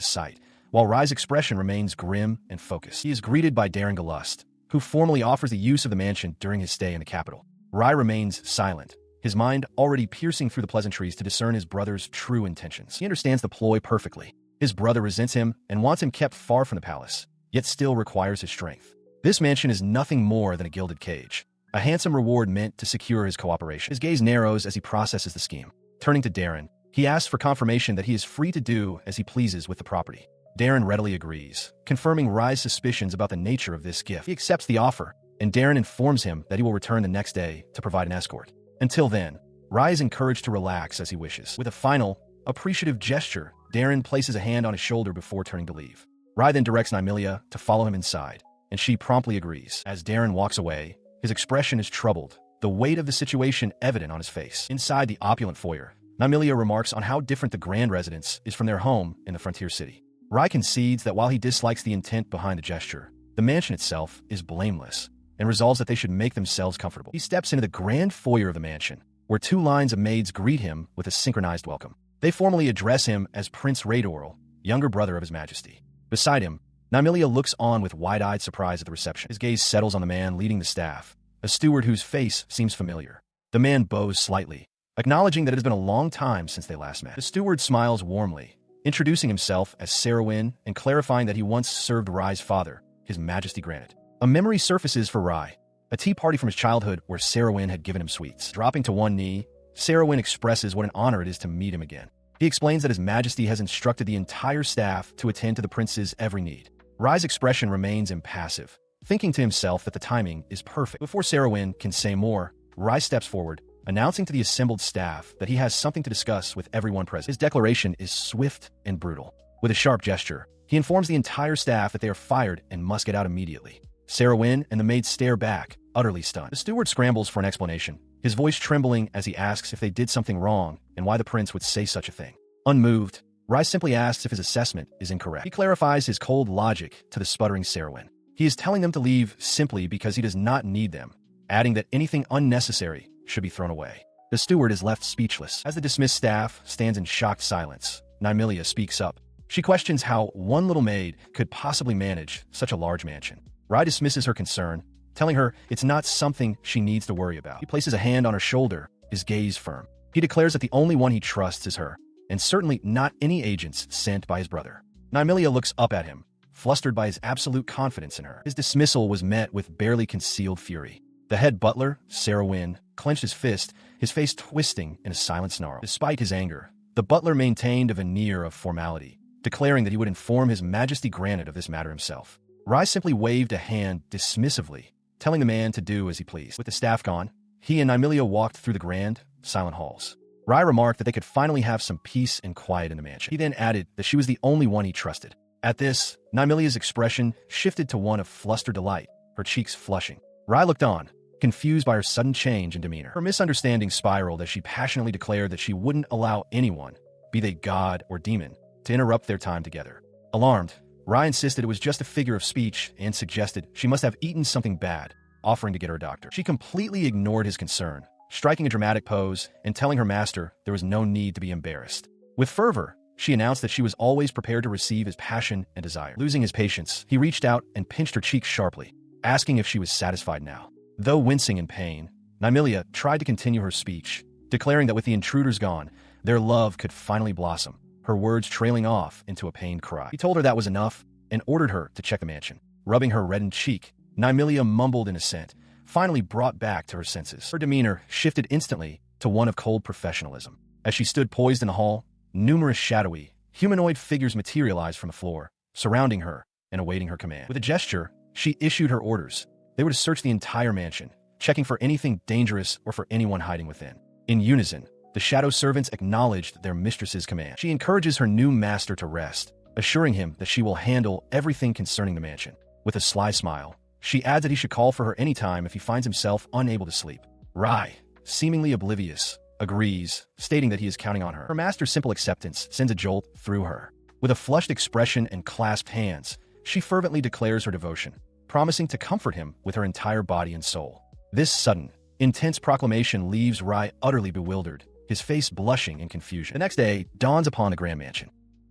sight, while Rai's expression remains grim and focused. He is greeted by Darren, who formally offers the use of the mansion during his stay in the capital. Rai remains silent, his mind already piercing through the pleasantries to discern his brother's true intentions. He understands the ploy perfectly. His brother resents him and wants him kept far from the palace, yet still requires his strength. This mansion is nothing more than a gilded cage, a handsome reward meant to secure his cooperation. His gaze narrows as he processes the scheme. Turning to Darren, he asks for confirmation that he is free to do as he pleases with the property. Darren readily agrees, confirming Rai's suspicions about the nature of this gift. He accepts the offer, and Darren informs him that he will return the next day to provide an escort. Until then, Rai is encouraged to relax as he wishes. With a final, appreciative gesture, Darren places a hand on his shoulder before turning to leave. Rai then directs Neimilia to follow him inside, and she promptly agrees. As Darren walks away, his expression is troubled, the weight of the situation evident on his face. Inside the opulent foyer, Neimilia remarks on how different the grand residence is from their home in the frontier city. Rai concedes that while he dislikes the intent behind the gesture, the mansion itself is blameless, and resolves that they should make themselves comfortable. He steps into the grand foyer of the mansion, where two lines of maids greet him with a synchronized welcome. They formally address him as Prince Raidorl, younger brother of His Majesty. Beside him, Neimilia looks on with wide-eyed surprise at the reception. His gaze settles on the man leading the staff, a steward whose face seems familiar. The man bows slightly, acknowledging that it has been a long time since they last met. The steward smiles warmly, introducing himself as Sarowin and clarifying that he once served Rai's father, His Majesty Granite. A memory surfaces for Rai, a tea party from his childhood where Sarowin had given him sweets. Dropping to one knee, Sarowin expresses what an honor it is to meet him again. He explains that His Majesty has instructed the entire staff to attend to the prince's every need. Rai's expression remains impassive, thinking to himself that the timing is perfect. Before Sarowin can say more, Rai steps forward, announcing to the assembled staff that he has something to discuss with everyone present. His declaration is swift and brutal. With a sharp gesture, he informs the entire staff that they are fired and must get out immediately. Sarowin and the maids stare back, utterly stunned. The steward scrambles for an explanation, his voice trembling as he asks if they did something wrong and why the prince would say such a thing. Unmoved, Rai simply asks if his assessment is incorrect. He clarifies his cold logic to the sputtering Sarowin. He is telling them to leave simply because he does not need them, adding that anything unnecessary should be thrown away. The steward is left speechless. As the dismissed staff stands in shocked silence, Neimilia speaks up. She questions how one little maid could possibly manage such a large mansion. Rai dismisses her concern, telling her it's not something she needs to worry about. He places a hand on her shoulder, his gaze firm. He declares that the only one he trusts is her, and certainly not any agents sent by his brother. Neimilia looks up at him, flustered by his absolute confidence in her. His dismissal was met with barely concealed fury. The head butler, Sarowin, clenched his fist, his face twisting in a silent snarl. Despite his anger, the butler maintained a veneer of formality, declaring that he would inform His Majesty Granite of this matter himself. Rai simply waved a hand dismissively, telling the man to do as he pleased. With the staff gone, he and Neimilia walked through the grand, silent halls. Rai remarked that they could finally have some peace and quiet in the mansion. He then added that she was the only one he trusted. At this, Neimilia's expression shifted to one of flustered delight, her cheeks flushing. Rai looked on, confused by her sudden change in demeanor. Her misunderstanding spiraled as she passionately declared that she wouldn't allow anyone, be they god or demon, to interrupt their time together. Alarmed, Rai insisted it was just a figure of speech and suggested she must have eaten something bad, offering to get her a doctor. She completely ignored his concern, striking a dramatic pose and telling her master there was no need to be embarrassed. With fervor, she announced that she was always prepared to receive his passion and desire. Losing his patience, he reached out and pinched her cheek sharply, asking if she was satisfied now. Though wincing in pain, Neimilia tried to continue her speech, declaring that with the intruders gone, their love could finally blossom, her words trailing off into a pained cry. He told her that was enough and ordered her to check the mansion. Rubbing her reddened cheek, Neimilia mumbled in assent, finally brought back to her senses. Her demeanor shifted instantly to one of cold professionalism. As she stood poised in the hall, numerous shadowy, humanoid figures materialized from the floor, surrounding her and awaiting her command. With a gesture, she issued her orders. They were to search the entire mansion, checking for anything dangerous or for anyone hiding within. In unison, the shadow servants acknowledged their mistress's command. She encourages her new master to rest, assuring him that she will handle everything concerning the mansion. With a sly smile, she adds that he should call for her anytime if he finds himself unable to sleep. Rai, seemingly oblivious, agrees, stating that he is counting on her. Her master's simple acceptance sends a jolt through her. With a flushed expression and clasped hands, she fervently declares her devotion, promising to comfort him with her entire body and soul. This sudden, intense proclamation leaves Rai utterly bewildered, his face blushing in confusion. The next day dawns upon the grand mansion.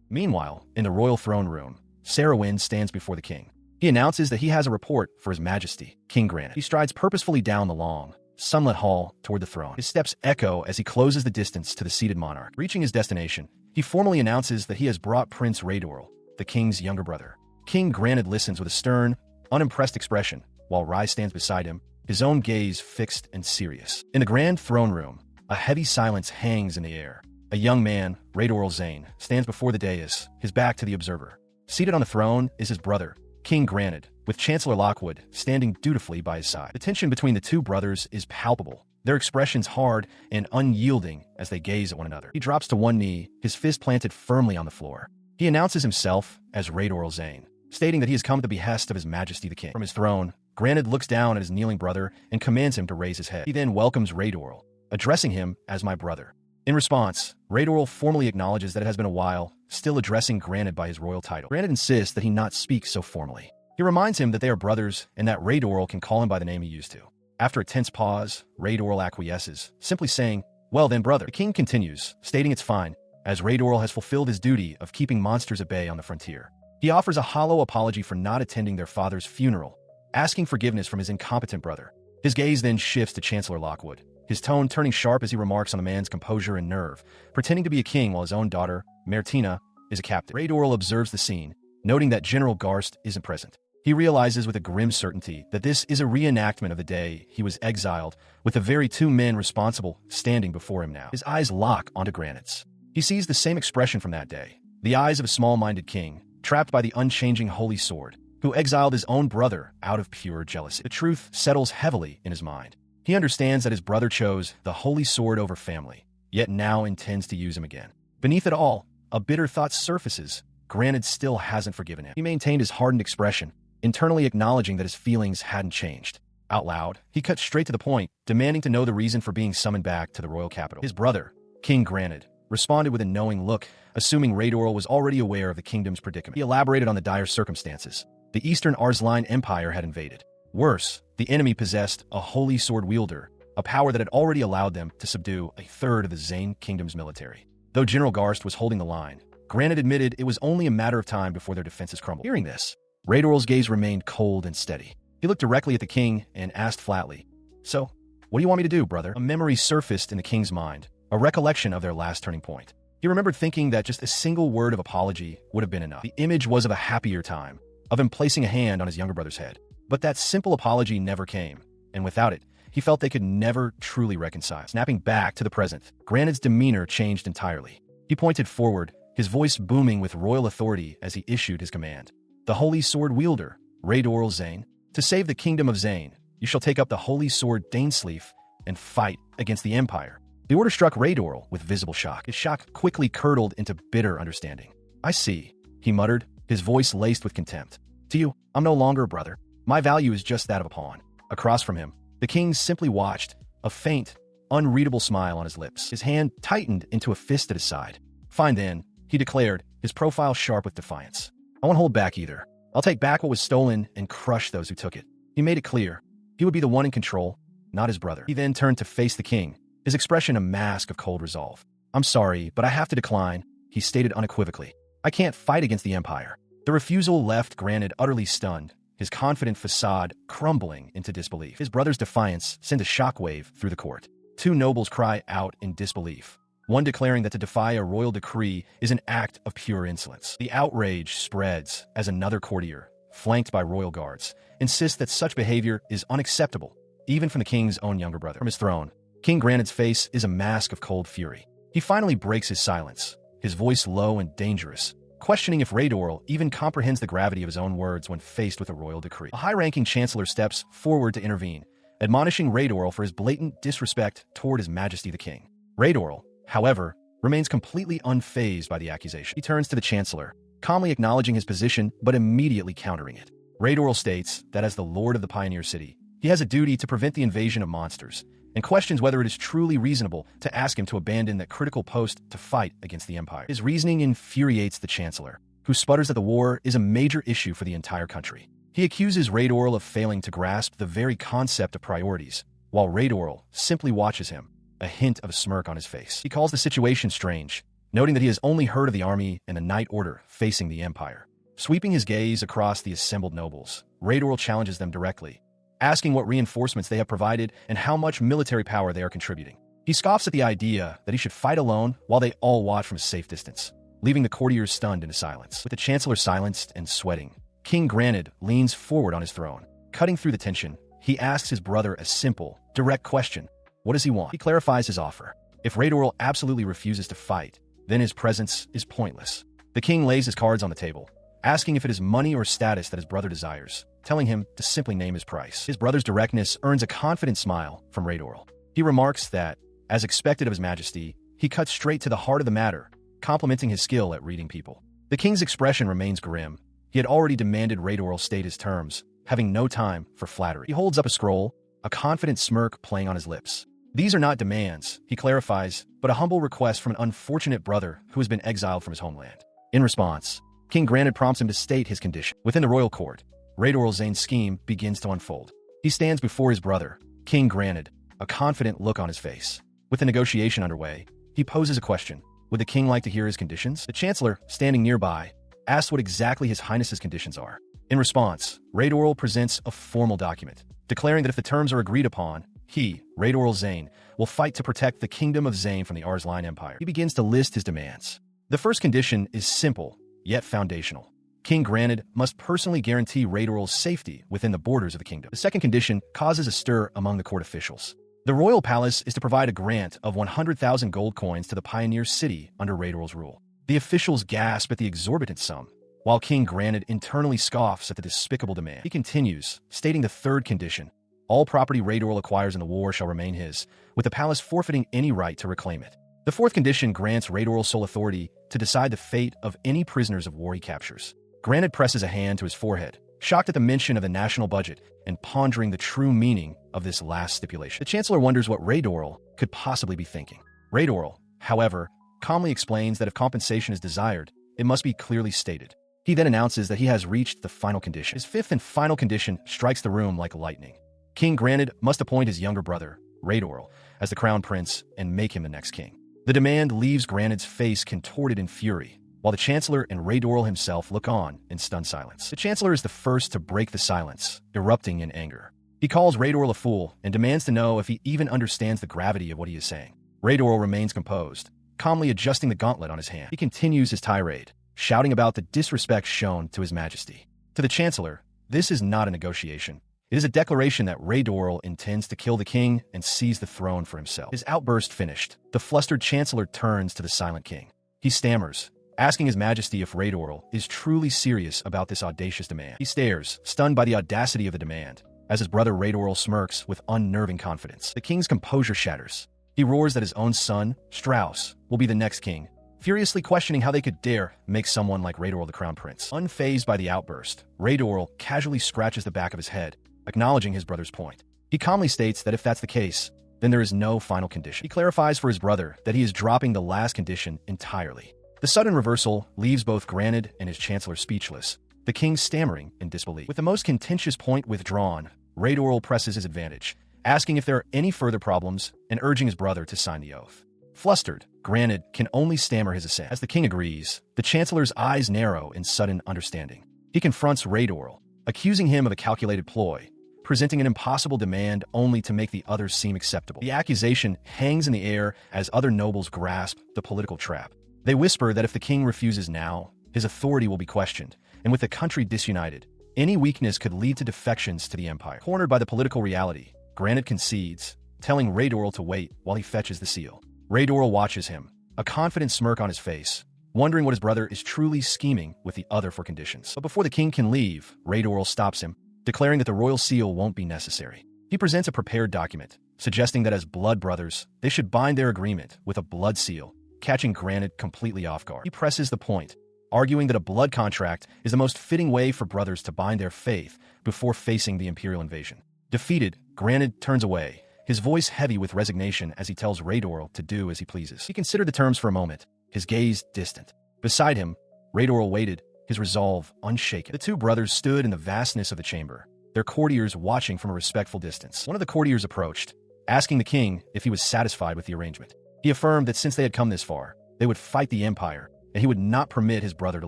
Meanwhile, in the royal throne room, Sarah stands before the king. He announces that he has a report for His Majesty, King Granite. He strides purposefully down the long, sunlit hall toward the throne. His steps echo as he closes the distance to the seated monarch. Reaching his destination, he formally announces that he has brought Prince Raidorl, the king's younger brother. King Granite listens with a stern, unimpressed expression, while Rai stands beside him, his own gaze fixed and serious. In the grand throne room, a heavy silence hangs in the air. A young man, Raidorl Zane, stands before the dais, his back to the observer. Seated on the throne is his brother, King Granite, with Chancellor Lockwood standing dutifully by his side. The tension between the two brothers is palpable, their expressions hard and unyielding as they gaze at one another. He drops to one knee, his fist planted firmly on the floor. He announces himself as Raidorl Zane, stating that he has come at the behest of His Majesty the King. From his throne, Granite looks down at his kneeling brother and commands him to raise his head. He then welcomes Raidorl, addressing him as my brother. In response, Raidorl formally acknowledges that it has been a while, still addressing Granite by his royal title. Granite insists that he not speak so formally. He reminds him that they are brothers and that Raidorl can call him by the name he used to. After a tense pause, Raidorl acquiesces, simply saying, "Well then, brother." The king continues, stating it's fine, as Raidorl has fulfilled his duty of keeping monsters at bay on the frontier. He offers a hollow apology for not attending their father's funeral, asking forgiveness from his incompetent brother. His gaze then shifts to Chancellor Lockwood, his tone turning sharp as he remarks on the man's composure and nerve, pretending to be a king while his own daughter, Martina, is a captive. Raidorl observes the scene, noting that General Garst isn't present. He realizes with a grim certainty that this is a reenactment of the day he was exiled, with the very two men responsible standing before him now. His eyes lock onto Granite's. He sees the same expression from that day, the eyes of a small-minded king, trapped by the unchanging holy sword, who exiled his own brother out of pure jealousy. The truth settles heavily in his mind. He understands that his brother chose the holy sword over family, yet now intends to use him again. Beneath it all, a bitter thought surfaces. Granite still hasn't forgiven him. He maintained his hardened expression, internally acknowledging that his feelings hadn't changed. Out loud, he cut straight to the point, demanding to know the reason for being summoned back to the royal capital. His brother, King Granite, responded with a knowing look, assuming Raidorl was already aware of the kingdom's predicament. He elaborated on the dire circumstances. The Eastern Arsline Empire had invaded. Worse, the enemy possessed a holy sword wielder, a power that had already allowed them to subdue a third of the Zane kingdom's military. Though General Garst was holding the line, Granite admitted it was only a matter of time before their defenses crumbled. Hearing this, Raidorl's gaze remained cold and steady. He looked directly at the king and asked flatly, "So, what do you want me to do, brother?" A memory surfaced in the king's mind, a recollection of their last turning point. He remembered thinking that just a single word of apology would have been enough. The image was of a happier time, of him placing a hand on his younger brother's head. But that simple apology never came, and without it, he felt they could never truly reconcile. Snapping back to the present, Granite's demeanor changed entirely. He pointed forward, his voice booming with royal authority as he issued his command. "The holy sword wielder, Raidorl Zane, to save the kingdom of Zane, you shall take up the holy sword Dainsleif and fight against the Empire." The order struck Raidorl with visible shock. His shock quickly curdled into bitter understanding. "I see," he muttered, his voice laced with contempt. "To you, I'm no longer a brother. My value is just that of a pawn." Across from him, the king simply watched, a faint, unreadable smile on his lips. His hand tightened into a fist at his side. "Fine then," he declared, his profile sharp with defiance. "I won't hold back either. I'll take back what was stolen and crush those who took it." He made it clear. He would be the one in control, not his brother. He then turned to face the king, his expression a mask of cold resolve. "I'm sorry, but I have to decline," he stated unequivocally. "I can't fight against the Empire." The refusal left Granite utterly stunned, his confident facade crumbling into disbelief. His brother's defiance sent a shockwave through the court. Two nobles cry out in disbelief, one declaring that to defy a royal decree is an act of pure insolence. The outrage spreads as another courtier, flanked by royal guards, insists that such behavior is unacceptable, even from the king's own younger brother. From his throne, King Granite's face is a mask of cold fury. He finally breaks his silence, his voice low and dangerous, questioning if Raidorl even comprehends the gravity of his own words when faced with a royal decree. A high-ranking chancellor steps forward to intervene, admonishing Raidorl for his blatant disrespect toward His Majesty the King. Raidorl, however, remains completely unfazed by the accusation. He turns to the chancellor, calmly acknowledging his position but immediately countering it. Raidorl states that as the lord of the Pioneer City, he has a duty to prevent the invasion of monsters, and questions whether it is truly reasonable to ask him to abandon that critical post to fight against the Empire. His reasoning infuriates the Chancellor, who sputters that the war is a major issue for the entire country. He accuses Raidorl of failing to grasp the very concept of priorities, while Raidorl simply watches him, a hint of a smirk on his face. He calls the situation strange, noting that he has only heard of the army and the Night Order facing the Empire. Sweeping his gaze across the assembled nobles, Raidorl challenges them directly, asking what reinforcements they have provided and how much military power they are contributing. He scoffs at the idea that he should fight alone while they all watch from a safe distance, leaving the courtiers stunned into silence. With the Chancellor silenced and sweating, King Granted leans forward on his throne. Cutting through the tension, he asks his brother a simple, direct question. What does he want? He clarifies his offer. If Raidorl absolutely refuses to fight, then his presence is pointless. The king lays his cards on the table, asking if it is money or status that his brother desires, telling him to simply name his price. His brother's directness earns a confident smile from Raidorl. He remarks that, as expected of his majesty, he cuts straight to the heart of the matter, complimenting his skill at reading people. The king's expression remains grim. He had already demanded Raidorl state his terms, having no time for flattery. He holds up a scroll, a confident smirk playing on his lips. These are not demands, he clarifies, but a humble request from an unfortunate brother who has been exiled from his homeland. In response, King Granted prompts him to state his condition. Within the royal court, Raidorl Zane's scheme begins to unfold. He stands before his brother, King Granted, a confident look on his face. With the negotiation underway, he poses a question. Would the king like to hear his conditions? The Chancellor, standing nearby, asks what exactly His Highness's conditions are. In response, Raidorl presents a formal document, declaring that if the terms are agreed upon, he, Raidorl Zane, will fight to protect the kingdom of Zane from the Arsline Empire. He begins to list his demands. The first condition is simple, yet foundational. King Granted must personally guarantee Raidorl's safety within the borders of the kingdom. The second condition causes a stir among the court officials. The royal palace is to provide a grant of 100,000 gold coins to the pioneer city under Raidorl's rule. The officials gasp at the exorbitant sum, while King Granted internally scoffs at the despicable demand. He continues, stating the third condition. All property Raidorl acquires in the war shall remain his, with the palace forfeiting any right to reclaim it. The fourth condition grants Raidorl sole authority to decide the fate of any prisoners of war he captures. Granted presses a hand to his forehead, shocked at the mention of the national budget and pondering the true meaning of this last stipulation. The Chancellor wonders what Raidorl could possibly be thinking. Raidorl, however, calmly explains that if compensation is desired, it must be clearly stated. He then announces that he has reached the final condition. His fifth and final condition strikes the room like lightning. King Granted must appoint his younger brother, Raidorl, as the crown prince and make him the next king. The demand leaves Granted's face contorted in fury, while the Chancellor and Raidorl himself look on in stunned silence. The Chancellor is the first to break the silence, erupting in anger. He calls Raidorl a fool and demands to know if he even understands the gravity of what he is saying. Raidorl remains composed, calmly adjusting the gauntlet on his hand. He continues his tirade, shouting about the disrespect shown to his majesty. To the Chancellor, this is not a negotiation. It is a declaration that Raidorl intends to kill the king and seize the throne for himself. His outburst finished, the flustered Chancellor turns to the silent king. He stammers, asking his majesty if Raidorl is truly serious about this audacious demand. He stares, stunned by the audacity of the demand, as his brother Raidorl smirks with unnerving confidence. The king's composure shatters. He roars that his own son, Strauss, will be the next king, furiously questioning how they could dare make someone like Raidorl the crown prince. Unfazed by the outburst, Raidorl casually scratches the back of his head, acknowledging his brother's point. He calmly states that if that's the case, then there is no final condition. He clarifies for his brother that he is dropping the last condition entirely. The sudden reversal leaves both Granted and his Chancellor speechless, the king stammering in disbelief. With the most contentious point withdrawn, Raidorl presses his advantage, asking if there are any further problems and urging his brother to sign the oath. Flustered, Granted can only stammer his assent. As the king agrees, the Chancellor's eyes narrow in sudden understanding. He confronts Raidorl, accusing him of a calculated ploy, presenting an impossible demand only to make the others seem acceptable. The accusation hangs in the air as other nobles grasp the political trap. They whisper that if the king refuses now, his authority will be questioned, and with the country disunited, any weakness could lead to defections to the empire. Cornered by the political reality, Granted concedes, telling Raidorl to wait while he fetches the seal. Raidorl watches him, a confident smirk on his face, wondering what his brother is truly scheming with the other for conditions. But before the king can leave, Raidorl stops him, declaring that the royal seal won't be necessary. He presents a prepared document, suggesting that as blood brothers, they should bind their agreement with a blood seal, catching Granted completely off guard. He presses the point, arguing that a blood contract is the most fitting way for brothers to bind their faith before facing the imperial invasion. Defeated, Granted turns away, his voice heavy with resignation as he tells Raidorl to do as he pleases. He considered the terms for a moment, his gaze distant. Beside him, Raidorl waited, his resolve unshaken. The two brothers stood in the vastness of the chamber, their courtiers watching from a respectful distance. One of the courtiers approached, asking the king if he was satisfied with the arrangement. He affirmed that since they had come this far, they would fight the Empire, and he would not permit his brother to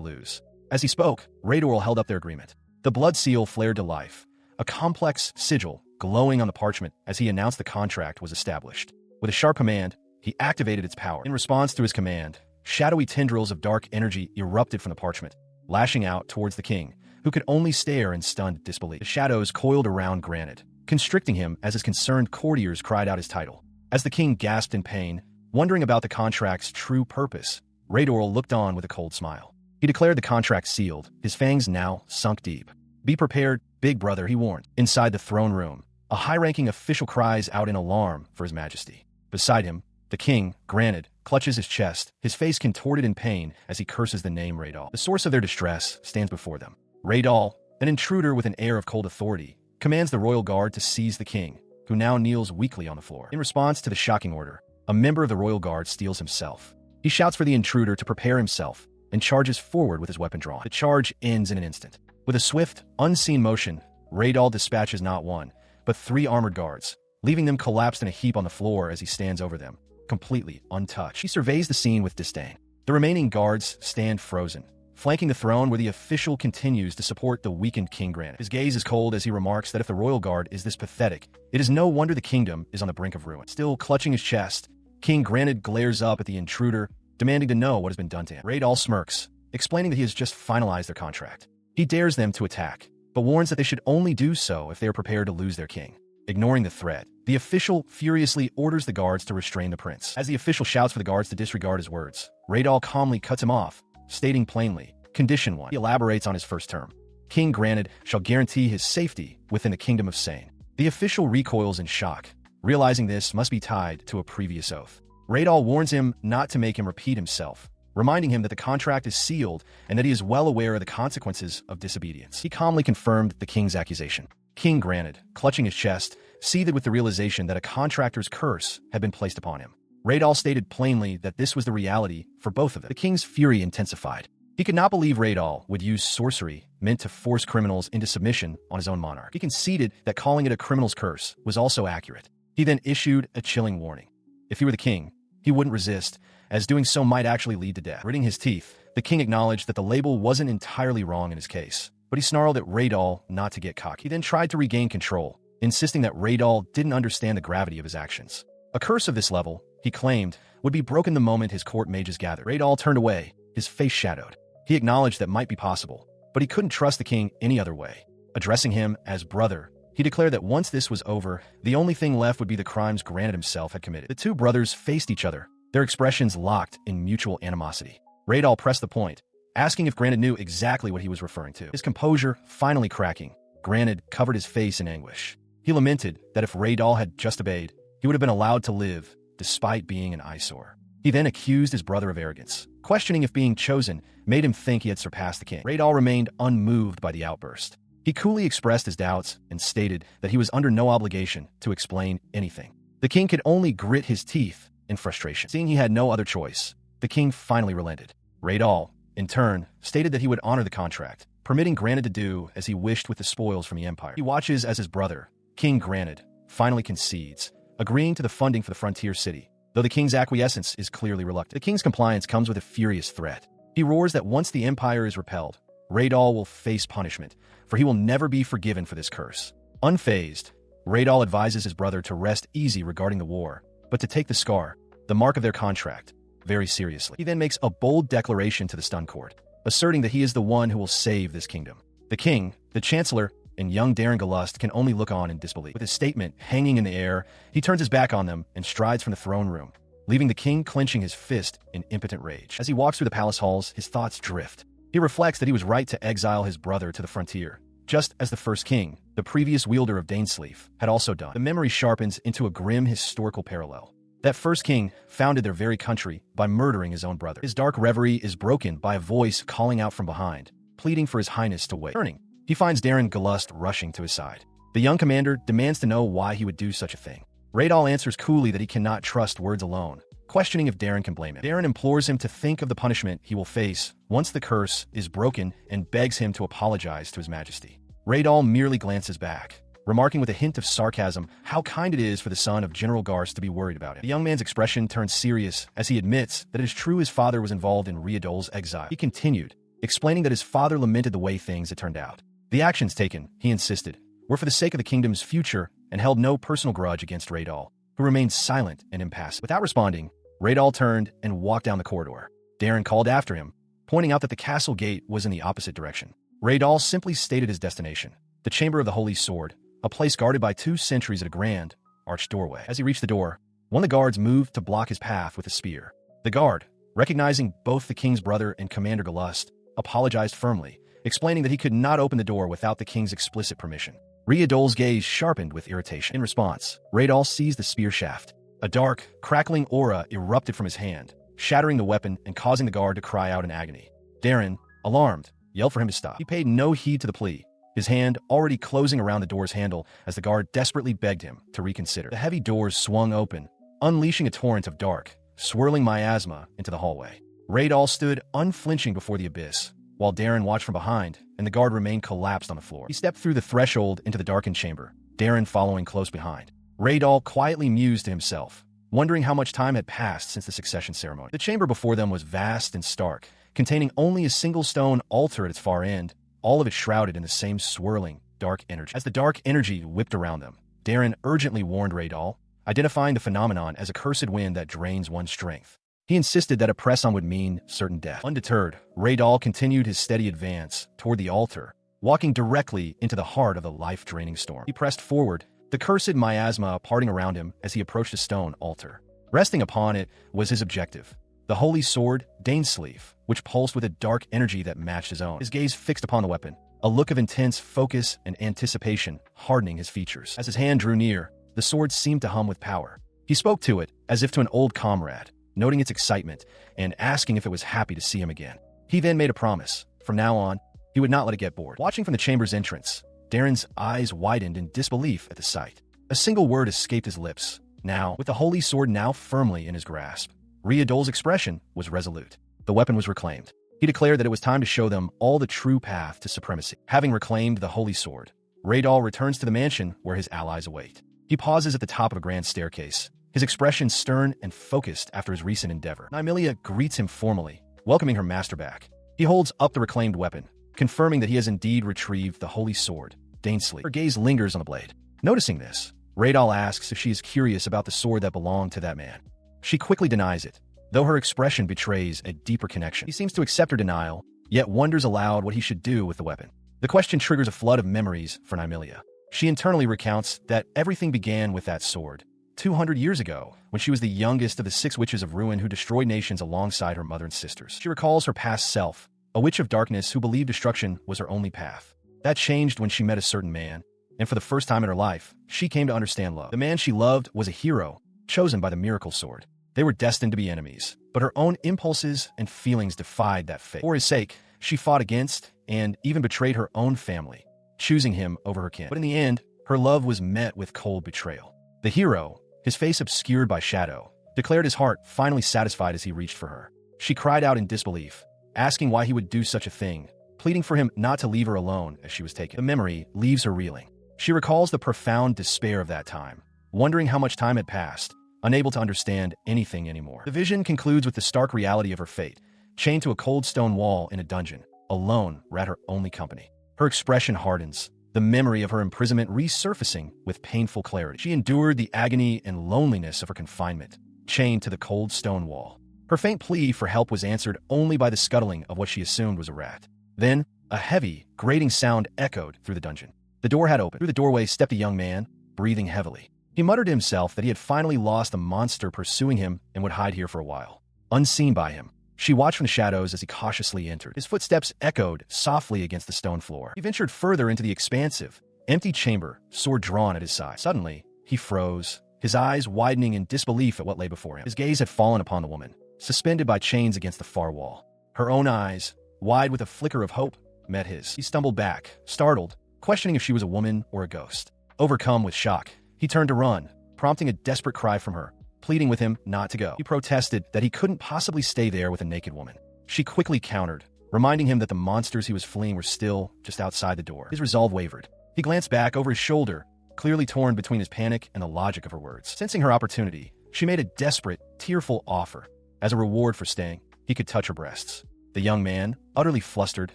lose. As he spoke, Raidorl held up their agreement. The blood seal flared to life, a complex sigil glowing on the parchment as he announced the contract was established. With a sharp command, he activated its power. In response to his command, shadowy tendrils of dark energy erupted from the parchment, lashing out towards the king, who could only stare in stunned disbelief. The shadows coiled around Granite, constricting him as his concerned courtiers cried out his title. As the king gasped in pain, wondering about the contract's true purpose, Raidorl looked on with a cold smile. He declared the contract sealed, his fangs now sunk deep. "Be prepared, big brother," he warned. Inside the throne room, a high-ranking official cries out in alarm for his majesty. Beside him, the king, Granite, clutches his chest, his face contorted in pain as he curses the name Raidorl. The source of their distress stands before them. Raidorl, an intruder with an air of cold authority, commands the royal guard to seize the king, who now kneels weakly on the floor. In response to the shocking order, a member of the royal guard steals himself. He shouts for the intruder to prepare himself and charges forward with his weapon drawn. The charge ends in an instant. With a swift, unseen motion, Raidorl dispatches not one, but 3 armored guards, leaving them collapsed in a heap on the floor as he stands over them, completely untouched. He surveys the scene with disdain. The remaining guards stand frozen, flanking the throne where the official continues to support the weakened King Granite. His gaze is cold as he remarks that if the royal guard is this pathetic, it is no wonder the kingdom is on the brink of ruin. Still clutching his chest, King Granite glares up at the intruder, demanding to know what has been done to him. Raidorl smirks, explaining that he has just finalized their contract. He dares them to attack, but warns that they should only do so if they are prepared to lose their king. Ignoring the threat, the official furiously orders the guards to restrain the prince. As the official shouts for the guards to disregard his words, Raidorl calmly cuts him off, stating plainly, Condition 1. He elaborates on his first term. King Granite shall guarantee his safety within the kingdom of Seiken. The official recoils in shock, realizing this must be tied to a previous oath. Raidorl warns him not to make him repeat himself, reminding him that the contract is sealed and that he is well aware of the consequences of disobedience. He calmly confirmed the king's accusation. King Granite, clutching his chest, seethed with the realization that a contractor's curse had been placed upon him. Raidorl stated plainly that this was the reality for both of them. The king's fury intensified. He could not believe Raidorl would use sorcery meant to force criminals into submission on his own monarch. He conceded that calling it a criminal's curse was also accurate. He then issued a chilling warning. If he were the king, he wouldn't resist, as doing so might actually lead to death. Gritting his teeth, the king acknowledged that the label wasn't entirely wrong in his case, but he snarled at Raidorl not to get cocky. He then tried to regain control, insisting that Raidorl didn't understand the gravity of his actions. A curse of this level, he claimed, would be broken the moment his court mages gathered. Raidorl turned away, his face shadowed. He acknowledged that might be possible, but he couldn't trust the king any other way. Addressing him as brother, he declared that once this was over, the only thing left would be the crimes Granite himself had committed. The two brothers faced each other, their expressions locked in mutual animosity. Raidorl pressed the point, asking if Granite knew exactly what he was referring to. His composure finally cracking, Granite covered his face in anguish. He lamented that if Raidorl had just obeyed, he would have been allowed to live, despite being an eyesore. He then accused his brother of arrogance, questioning if being chosen made him think he had surpassed the king. Raidorl remained unmoved by the outburst. He coolly expressed his doubts and stated that he was under no obligation to explain anything. The king could only grit his teeth in frustration. Seeing he had no other choice, the king finally relented. Raidorl, in turn, stated that he would honor the contract, permitting Granite to do as he wished with the spoils from the empire. He watches as his brother, King Granite, finally concedes, agreeing to the funding for the frontier city, though the king's acquiescence is clearly reluctant. The king's compliance comes with a furious threat. He roars that once the empire is repelled, Raidorl will face punishment, for he will never be forgiven for this curse. Unfazed, Raidorl advises his brother to rest easy regarding the war, but to take the scar, the mark of their contract, very seriously. He then makes a bold declaration to the stunned court, asserting that he is the one who will save this kingdom. The king, the chancellor, and young Darren can only look on in disbelief. With his statement hanging in the air, he turns his back on them and strides from the throne room, leaving the king clenching his fist in impotent rage. As he walks through the palace halls, his thoughts drift. He reflects that he was right to exile his brother to the frontier, just as the first king, the previous wielder of Dainsleif, had also done. The memory sharpens into a grim historical parallel. That first king founded their very country by murdering his own brother. His dark reverie is broken by a voice calling out from behind, pleading for his highness to wait. Turning, he finds Darren rushing to his side. The young commander demands to know why he would do such a thing. Raidorl answers coolly that he cannot trust words alone, questioning if Darren can blame him. Darren implores him to think of the punishment he will face once the curse is broken and begs him to apologize to His Majesty. Raidorl merely glances back, remarking with a hint of sarcasm how kind it is for the son of General Garst to be worried about him. The young man's expression turns serious as he admits that it is true his father was involved in Raidorl's exile. He continued, explaining that his father lamented the way things had turned out. The actions taken, he insisted, were for the sake of the kingdom's future and held no personal grudge against Raidorl, who remained silent and impassive. Without responding, Raidorl turned and walked down the corridor. Darren called after him, pointing out that the castle gate was in the opposite direction. Raidorl simply stated his destination, the Chamber of the Holy Sword, a place guarded by 2 sentries at a grand, arched doorway. As he reached the door, one of the guards moved to block his path with a spear. The guard, recognizing both the king's brother and Commander Galust, apologized firmly, explaining that he could not open the door without the king's explicit permission. Raidorl's gaze sharpened with irritation. In response, Raidorl seized the spear shaft. A dark, crackling aura erupted from his hand, shattering the weapon and causing the guard to cry out in agony. Darren, alarmed, yelled for him to stop. He paid no heed to the plea, his hand already closing around the door's handle as the guard desperately begged him to reconsider. The heavy doors swung open, unleashing a torrent of dark, swirling miasma into the hallway. Raidorl stood unflinching before the abyss, while Darren watched from behind, and the guard remained collapsed on the floor. He stepped through the threshold into the darkened chamber, Darren following close behind. Raidorl quietly mused to himself, wondering how much time had passed since the succession ceremony. The chamber before them was vast and stark, containing only a single stone altar at its far end, all of it shrouded in the same swirling, dark energy. As the dark energy whipped around them, Darren urgently warned Raidorl, identifying the phenomenon as a cursed wind that drains one's strength. He insisted that a press-on would mean certain death. Undeterred, Raidorl continued his steady advance toward the altar, walking directly into the heart of the life-draining storm. He pressed forward, the cursed miasma parting around him as he approached a stone altar. Resting upon it was his objective, the holy sword, Dainsleif, which pulsed with a dark energy that matched his own. His gaze fixed upon the weapon, a look of intense focus and anticipation hardening his features. As his hand drew near, the sword seemed to hum with power. He spoke to it as if to an old comrade, noting its excitement and asking if it was happy to see him again. He then made a promise. From now on, he would not let it get bored. Watching from the chamber's entrance, Darren's eyes widened in disbelief at the sight. A single word escaped his lips. Now, with the holy sword now firmly in his grasp, Raidorl's expression was resolute. The weapon was reclaimed. He declared that it was time to show them all the true path to supremacy. Having reclaimed the holy sword, Raidorl returns to the mansion where his allies await. He pauses at the top of a grand staircase, his expression stern and focused after his recent endeavor. Neimilia greets him formally, welcoming her master back. He holds up the reclaimed weapon, confirming that he has indeed retrieved the holy sword, Dainsleif. Her gaze lingers on the blade. Noticing this, Raidorl asks if she is curious about the sword that belonged to that man. She quickly denies it, though her expression betrays a deeper connection. He seems to accept her denial, yet wonders aloud what he should do with the weapon. The question triggers a flood of memories for Neimilia. She internally recounts that everything began with that sword, 200 years ago, when she was the youngest of the 6 witches of ruin who destroyed nations alongside her mother and sisters. She recalls her past self, a witch of darkness who believed destruction was her only path. That changed when she met a certain man, and for the first time in her life, she came to understand love. The man she loved was a hero, chosen by the miracle sword. They were destined to be enemies, but her own impulses and feelings defied that fate. For his sake, she fought against and even betrayed her own family, choosing him over her kin. But in the end, her love was met with cold betrayal. The hero, his face obscured by shadow, declared his heart finally satisfied as he reached for her. She cried out in disbelief, asking why he would do such a thing, pleading for him not to leave her alone as she was taken. The memory leaves her reeling. She recalls the profound despair of that time, wondering how much time had passed, unable to understand anything anymore. The vision concludes with the stark reality of her fate, chained to a cold stone wall in a dungeon, alone, rat her only company. Her expression hardens, the memory of her imprisonment resurfacing with painful clarity. She endured the agony and loneliness of her confinement, chained to the cold stone wall. Her faint plea for help was answered only by the scuttling of what she assumed was a rat. Then, a heavy, grating sound echoed through the dungeon. The door had opened. Through the doorway stepped a young man, breathing heavily. He muttered to himself that he had finally lost the monster pursuing him and would hide here for a while. Unseen by him, she watched from the shadows as he cautiously entered. His footsteps echoed softly against the stone floor. He ventured further into the expansive, empty chamber, sword drawn at his side. Suddenly, he froze, his eyes widening in disbelief at what lay before him. His gaze had fallen upon the woman, suspended by chains against the far wall. Her own eyes, wide with a flicker of hope, met his. He stumbled back, startled, questioning if she was a woman or a ghost. Overcome with shock, he turned to run, prompting a desperate cry from her, pleading with him not to go. He protested that he couldn't possibly stay there with a naked woman. She quickly countered, reminding him that the monsters he was fleeing were still just outside the door. His resolve wavered. He glanced back over his shoulder, clearly torn between his panic and the logic of her words. Sensing her opportunity, she made a desperate, tearful offer. As a reward for staying, he could touch her breasts. The young man, utterly flustered,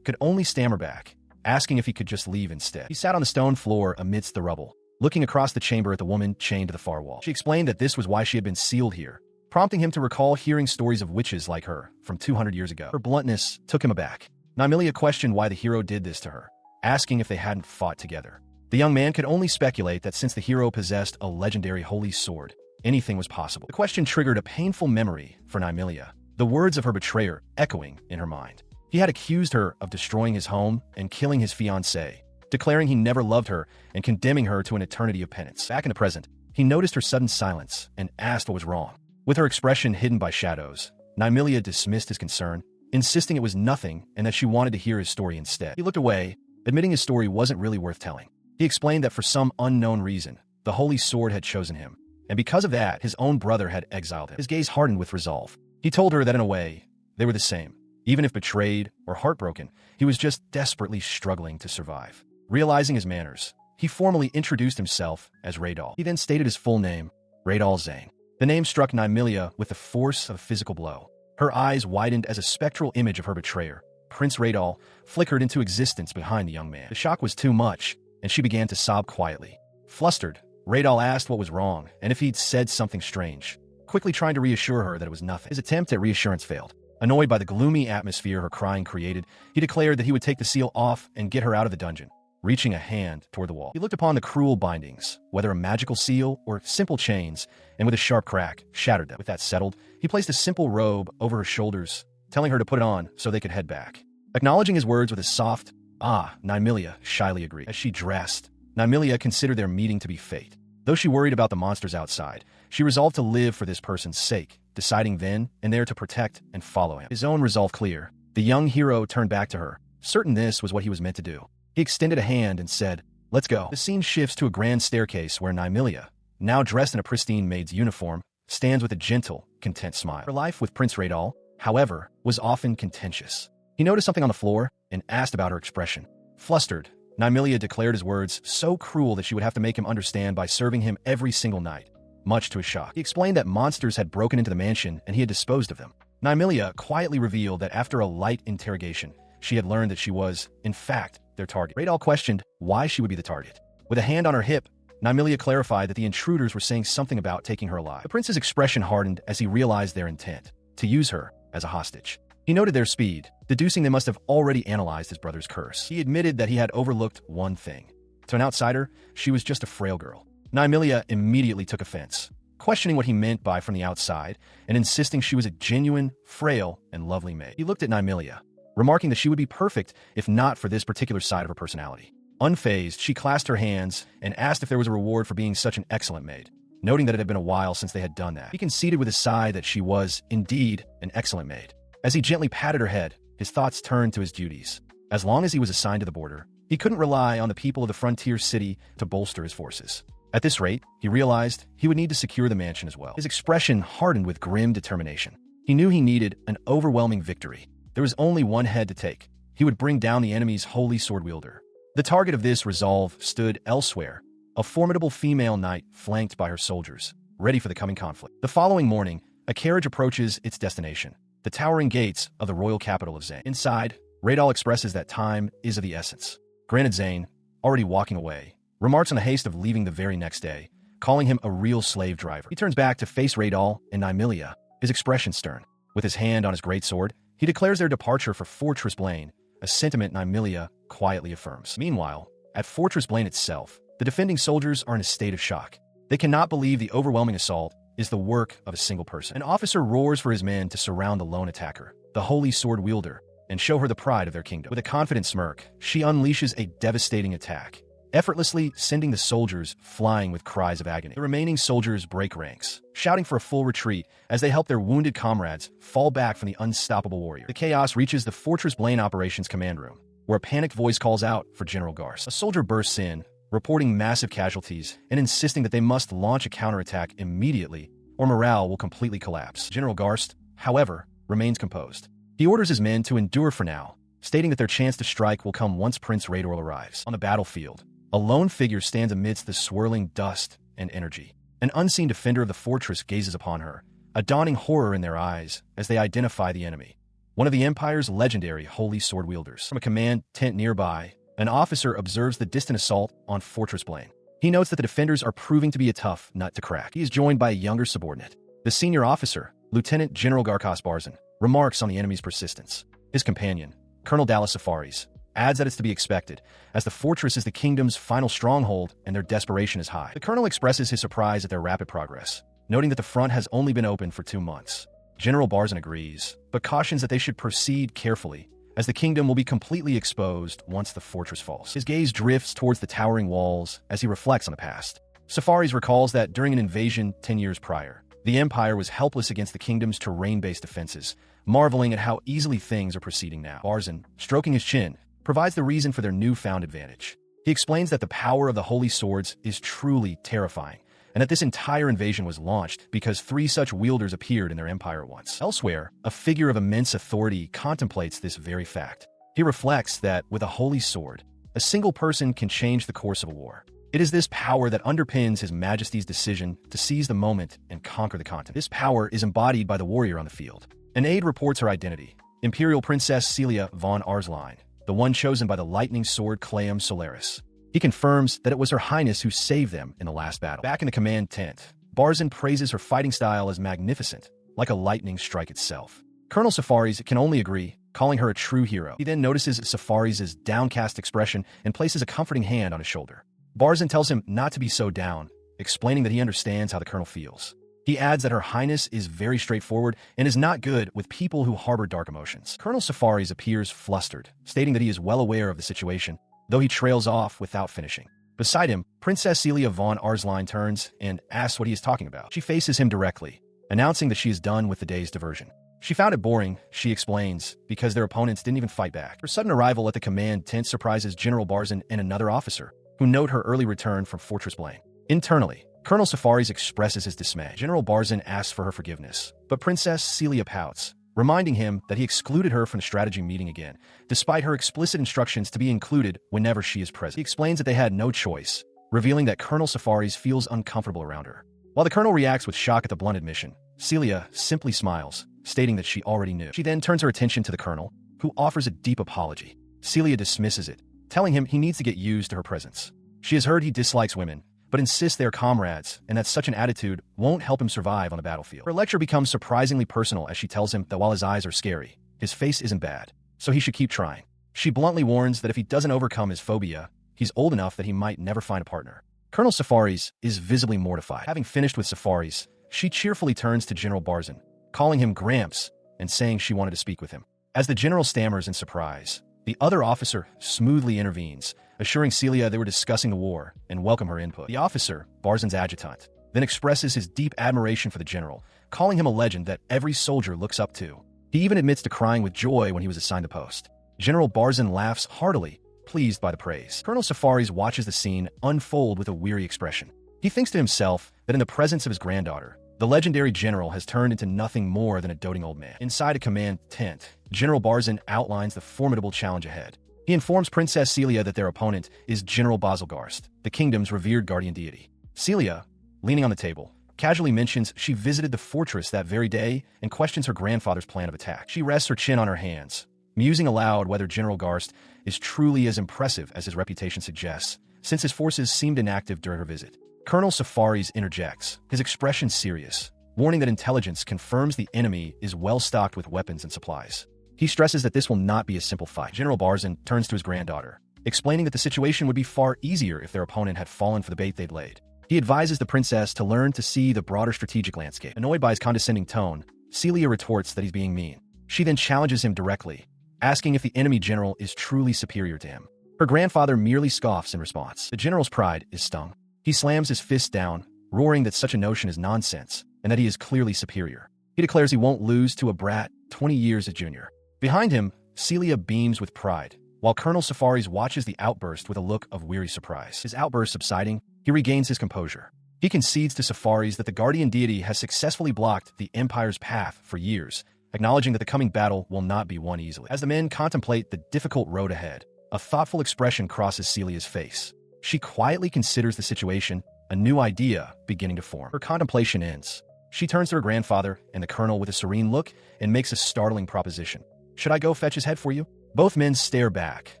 could only stammer back, asking if he could just leave instead. He sat on the stone floor amidst the rubble, looking across the chamber at the woman chained to the far wall. She explained that this was why she had been sealed here, prompting him to recall hearing stories of witches like her from 200 years ago. Her bluntness took him aback. Neimilia questioned why the hero did this to her, asking if they hadn't fought together. The young man could only speculate that since the hero possessed a legendary holy sword, anything was possible. The question triggered a painful memory for Neimilia, the words of her betrayer echoing in her mind. He had accused her of destroying his home and killing his fiancée, declaring he never loved her and condemning her to an eternity of penance. Back in the present, he noticed her sudden silence and asked what was wrong. With her expression hidden by shadows, Neimilia dismissed his concern, insisting it was nothing and that she wanted to hear his story instead. He looked away, admitting his story wasn't really worth telling. He explained that for some unknown reason, the holy sword had chosen him, and because of that, his own brother had exiled him. His gaze hardened with resolve. He told her that in a way, they were the same. Even if betrayed or heartbroken, he was just desperately struggling to survive. Realizing his manners, he formally introduced himself as Raidorl. He then stated his full name, Raidorl Zane. The name struck Neimilia with the force of a physical blow. Her eyes widened as a spectral image of her betrayer, Prince Raidorl, flickered into existence behind the young man. The shock was too much, and she began to sob quietly. Flustered, Raidorl asked what was wrong and if he'd said something strange, quickly trying to reassure her that it was nothing. His attempt at reassurance failed. Annoyed by the gloomy atmosphere her crying created, he declared that he would take the seal off and get her out of the dungeon, reaching a hand toward the wall. He looked upon the cruel bindings, whether a magical seal or simple chains, and with a sharp crack, shattered them. With that settled, he placed a simple robe over her shoulders, telling her to put it on so they could head back. Acknowledging his words with a soft, "Ah," Neimilia shyly agreed. As she dressed, Neimilia considered their meeting to be fate. Though she worried about the monsters outside, she resolved to live for this person's sake, deciding then and there to protect and follow him. His own resolve clear, the young hero turned back to her, certain this was what he was meant to do. He extended a hand and said, "Let's go." The scene shifts to a grand staircase where Neimilia, now dressed in a pristine maid's uniform, stands with a gentle, content smile. Her life with Prince Raidorl, however, was often contentious. He noticed something on the floor and asked about her expression. Flustered, Neimilia declared his words so cruel that she would have to make him understand by serving him every single night, much to his shock. He explained that monsters had broken into the mansion and he had disposed of them. Neimilia quietly revealed that after a light interrogation, she had learned that she was, in fact, their target. Raidorl questioned why she would be the target. With a hand on her hip, Neimilia clarified that the intruders were saying something about taking her alive. The prince's expression hardened as he realized their intent, to use her as a hostage. He noted their speed, deducing they must have already analyzed his brother's curse. He admitted that he had overlooked one thing. To an outsider, she was just a frail girl. Neimilia immediately took offense, questioning what he meant by from the outside and insisting she was a genuine, frail, and lovely maid. He looked at Neimilia, remarking that she would be perfect if not for this particular side of her personality. Unfazed, she clasped her hands and asked if there was a reward for being such an excellent maid, noting that it had been a while since they had done that. He conceded with a sigh that she was, indeed, an excellent maid. As he gently patted her head, his thoughts turned to his duties. As long as he was assigned to the border, he couldn't rely on the people of the frontier city to bolster his forces. At this rate, he realized he would need to secure the mansion as well. His expression hardened with grim determination. He knew he needed an overwhelming victory. There was only one head to take. He would bring down the enemy's holy sword wielder. The target of this resolve stood elsewhere, a formidable female knight flanked by her soldiers, ready for the coming conflict. The following morning, a carriage approaches its destination, the towering gates of the royal capital of Zane. Inside, Raidorl expresses that time is of the essence. Granted, Zane, already walking away, remarks on the haste of leaving the very next day, calling him a real slave driver. He turns back to face Raidorl and Neimilia, his expression stern. With his hand on his greatsword, he declares their departure for Fortress Blaine, a sentiment Neimilia quietly affirms. Meanwhile, at Fortress Blaine itself, the defending soldiers are in a state of shock. They cannot believe the overwhelming assault is the work of a single person. An officer roars for his men to surround the lone attacker, the holy sword wielder, and show her the pride of their kingdom. With a confident smirk, she unleashes a devastating attack, effortlessly sending the soldiers flying with cries of agony. The remaining soldiers break ranks, shouting for a full retreat as they help their wounded comrades fall back from the unstoppable warrior. The chaos reaches the Fortress Blaine Operations Command Room, where a panicked voice calls out for General Garce. A soldier bursts in, reporting massive casualties and insisting that they must launch a counterattack immediately or morale will completely collapse. General Garst, however, remains composed. He orders his men to endure for now, stating that their chance to strike will come once Prince Raidorl arrives. On the battlefield, a lone figure stands amidst the swirling dust and energy. An unseen defender of the fortress gazes upon her, a dawning horror in their eyes as they identify the enemy. One of the Empire's legendary holy sword wielders. From a command tent nearby, an officer observes the distant assault on Fortress Blaine. He notes that the defenders are proving to be a tough nut to crack. He is joined by a younger subordinate. The senior officer, Lieutenant General Garkas Barzan, remarks on the enemy's persistence. His companion, Colonel Dallas Safaris, adds that it's to be expected, as the fortress is the kingdom's final stronghold and their desperation is high. The colonel expresses his surprise at their rapid progress, noting that the front has only been open for 2 months. General Barzan agrees, but cautions that they should proceed carefully, as the kingdom will be completely exposed once the fortress falls. His gaze drifts towards the towering walls as he reflects on the past. Safaris recalls that during an invasion 10 years prior, the Empire was helpless against the kingdom's terrain-based defenses, marveling at how easily things are proceeding now. Barzan, stroking his chin, provides the reason for their newfound advantage. He explains that the power of the holy swords is truly terrifying, and that this entire invasion was launched because 3 such wielders appeared in their empire at once. Elsewhere, a figure of immense authority contemplates this very fact. He reflects that, with a holy sword, a single person can change the course of a war. It is this power that underpins His Majesty's decision to seize the moment and conquer the continent. This power is embodied by the warrior on the field. An aide reports her identity, Imperial Princess Celia von Arsline, the one chosen by the lightning sword Cleum Solaris. He confirms that it was Her Highness who saved them in the last battle. Back in the command tent, Barzan praises her fighting style as magnificent, like a lightning strike itself. Colonel Safaris can only agree, calling her a true hero. He then notices Safaris' downcast expression and places a comforting hand on his shoulder. Barzan tells him not to be so down, explaining that he understands how the colonel feels. He adds that Her Highness is very straightforward and is not good with people who harbor dark emotions. Colonel Safaris appears flustered, stating that he is well aware of the situation, though he trails off without finishing. Beside him, Princess Celia von Arsline turns and asks what he is talking about. She faces him directly, announcing that she is done with the day's diversion. She found it boring, she explains, because their opponents didn't even fight back. Her sudden arrival at the command tent surprises General Barzan and another officer, who note her early return from Fortress Blaine. Internally, Colonel Safaris expresses his dismay. General Barzan asks for her forgiveness, but Princess Celia pouts, reminding him that he excluded her from the strategy meeting again, despite her explicit instructions to be included whenever she is present. He explains that they had no choice, revealing that Colonel Safaris feels uncomfortable around her. While the colonel reacts with shock at the blunt admission, Celia simply smiles, stating that she already knew. She then turns her attention to the colonel, who offers a deep apology. Celia dismisses it, telling him he needs to get used to her presence. She has heard he dislikes women, but insists they are comrades and that such an attitude won't help him survive on the battlefield. Her lecture becomes surprisingly personal as she tells him that while his eyes are scary, his face isn't bad, so he should keep trying. She bluntly warns that if he doesn't overcome his phobia, he's old enough that he might never find a partner. Colonel Safaris is visibly mortified. Having finished with Safaris, she cheerfully turns to General Barzan, calling him Gramps and saying she wanted to speak with him. As the general stammers in surprise, the other officer smoothly intervenes, assuring Celia they were discussing the war and welcome her input. The officer, Barzan's adjutant, then expresses his deep admiration for the general, calling him a legend that every soldier looks up to. He even admits to crying with joy when he was assigned the post. General Barzan laughs heartily, pleased by the praise. Colonel Safaris watches the scene unfold with a weary expression. He thinks to himself that in the presence of his granddaughter, the legendary general has turned into nothing more than a doting old man. Inside a command tent, General Barzan outlines the formidable challenge ahead. He informs Princess Celia that their opponent is General Basilgarst, the kingdom's revered guardian deity. Celia, leaning on the table, casually mentions she visited the fortress that very day and questions her grandfather's plan of attack. She rests her chin on her hands, musing aloud whether General Garst is truly as impressive as his reputation suggests, since his forces seemed inactive during her visit. Colonel Safaris interjects, his expression serious, warning that intelligence confirms the enemy is well stocked with weapons and supplies. He stresses that this will not be a simple fight. General Barzan turns to his granddaughter, explaining that the situation would be far easier if their opponent had fallen for the bait they'd laid. He advises the princess to learn to see the broader strategic landscape. Annoyed by his condescending tone, Celia retorts that he's being mean. She then challenges him directly, asking if the enemy general is truly superior to him. Her grandfather merely scoffs in response. The general's pride is stung. He slams his fist down, roaring that such a notion is nonsense and that he is clearly superior. He declares he won't lose to a brat 20 years his junior. Behind him, Celia beams with pride, while Colonel Safaris watches the outburst with a look of weary surprise. His outburst subsiding, he regains his composure. He concedes to Safaris that the guardian deity has successfully blocked the Empire's path for years, acknowledging that the coming battle will not be won easily. As the men contemplate the difficult road ahead, a thoughtful expression crosses Celia's face. She quietly considers the situation, a new idea beginning to form. Her contemplation ends. She turns to her grandfather and the colonel with a serene look and makes a startling proposition. "Should I go fetch his head for you?" Both men stare back,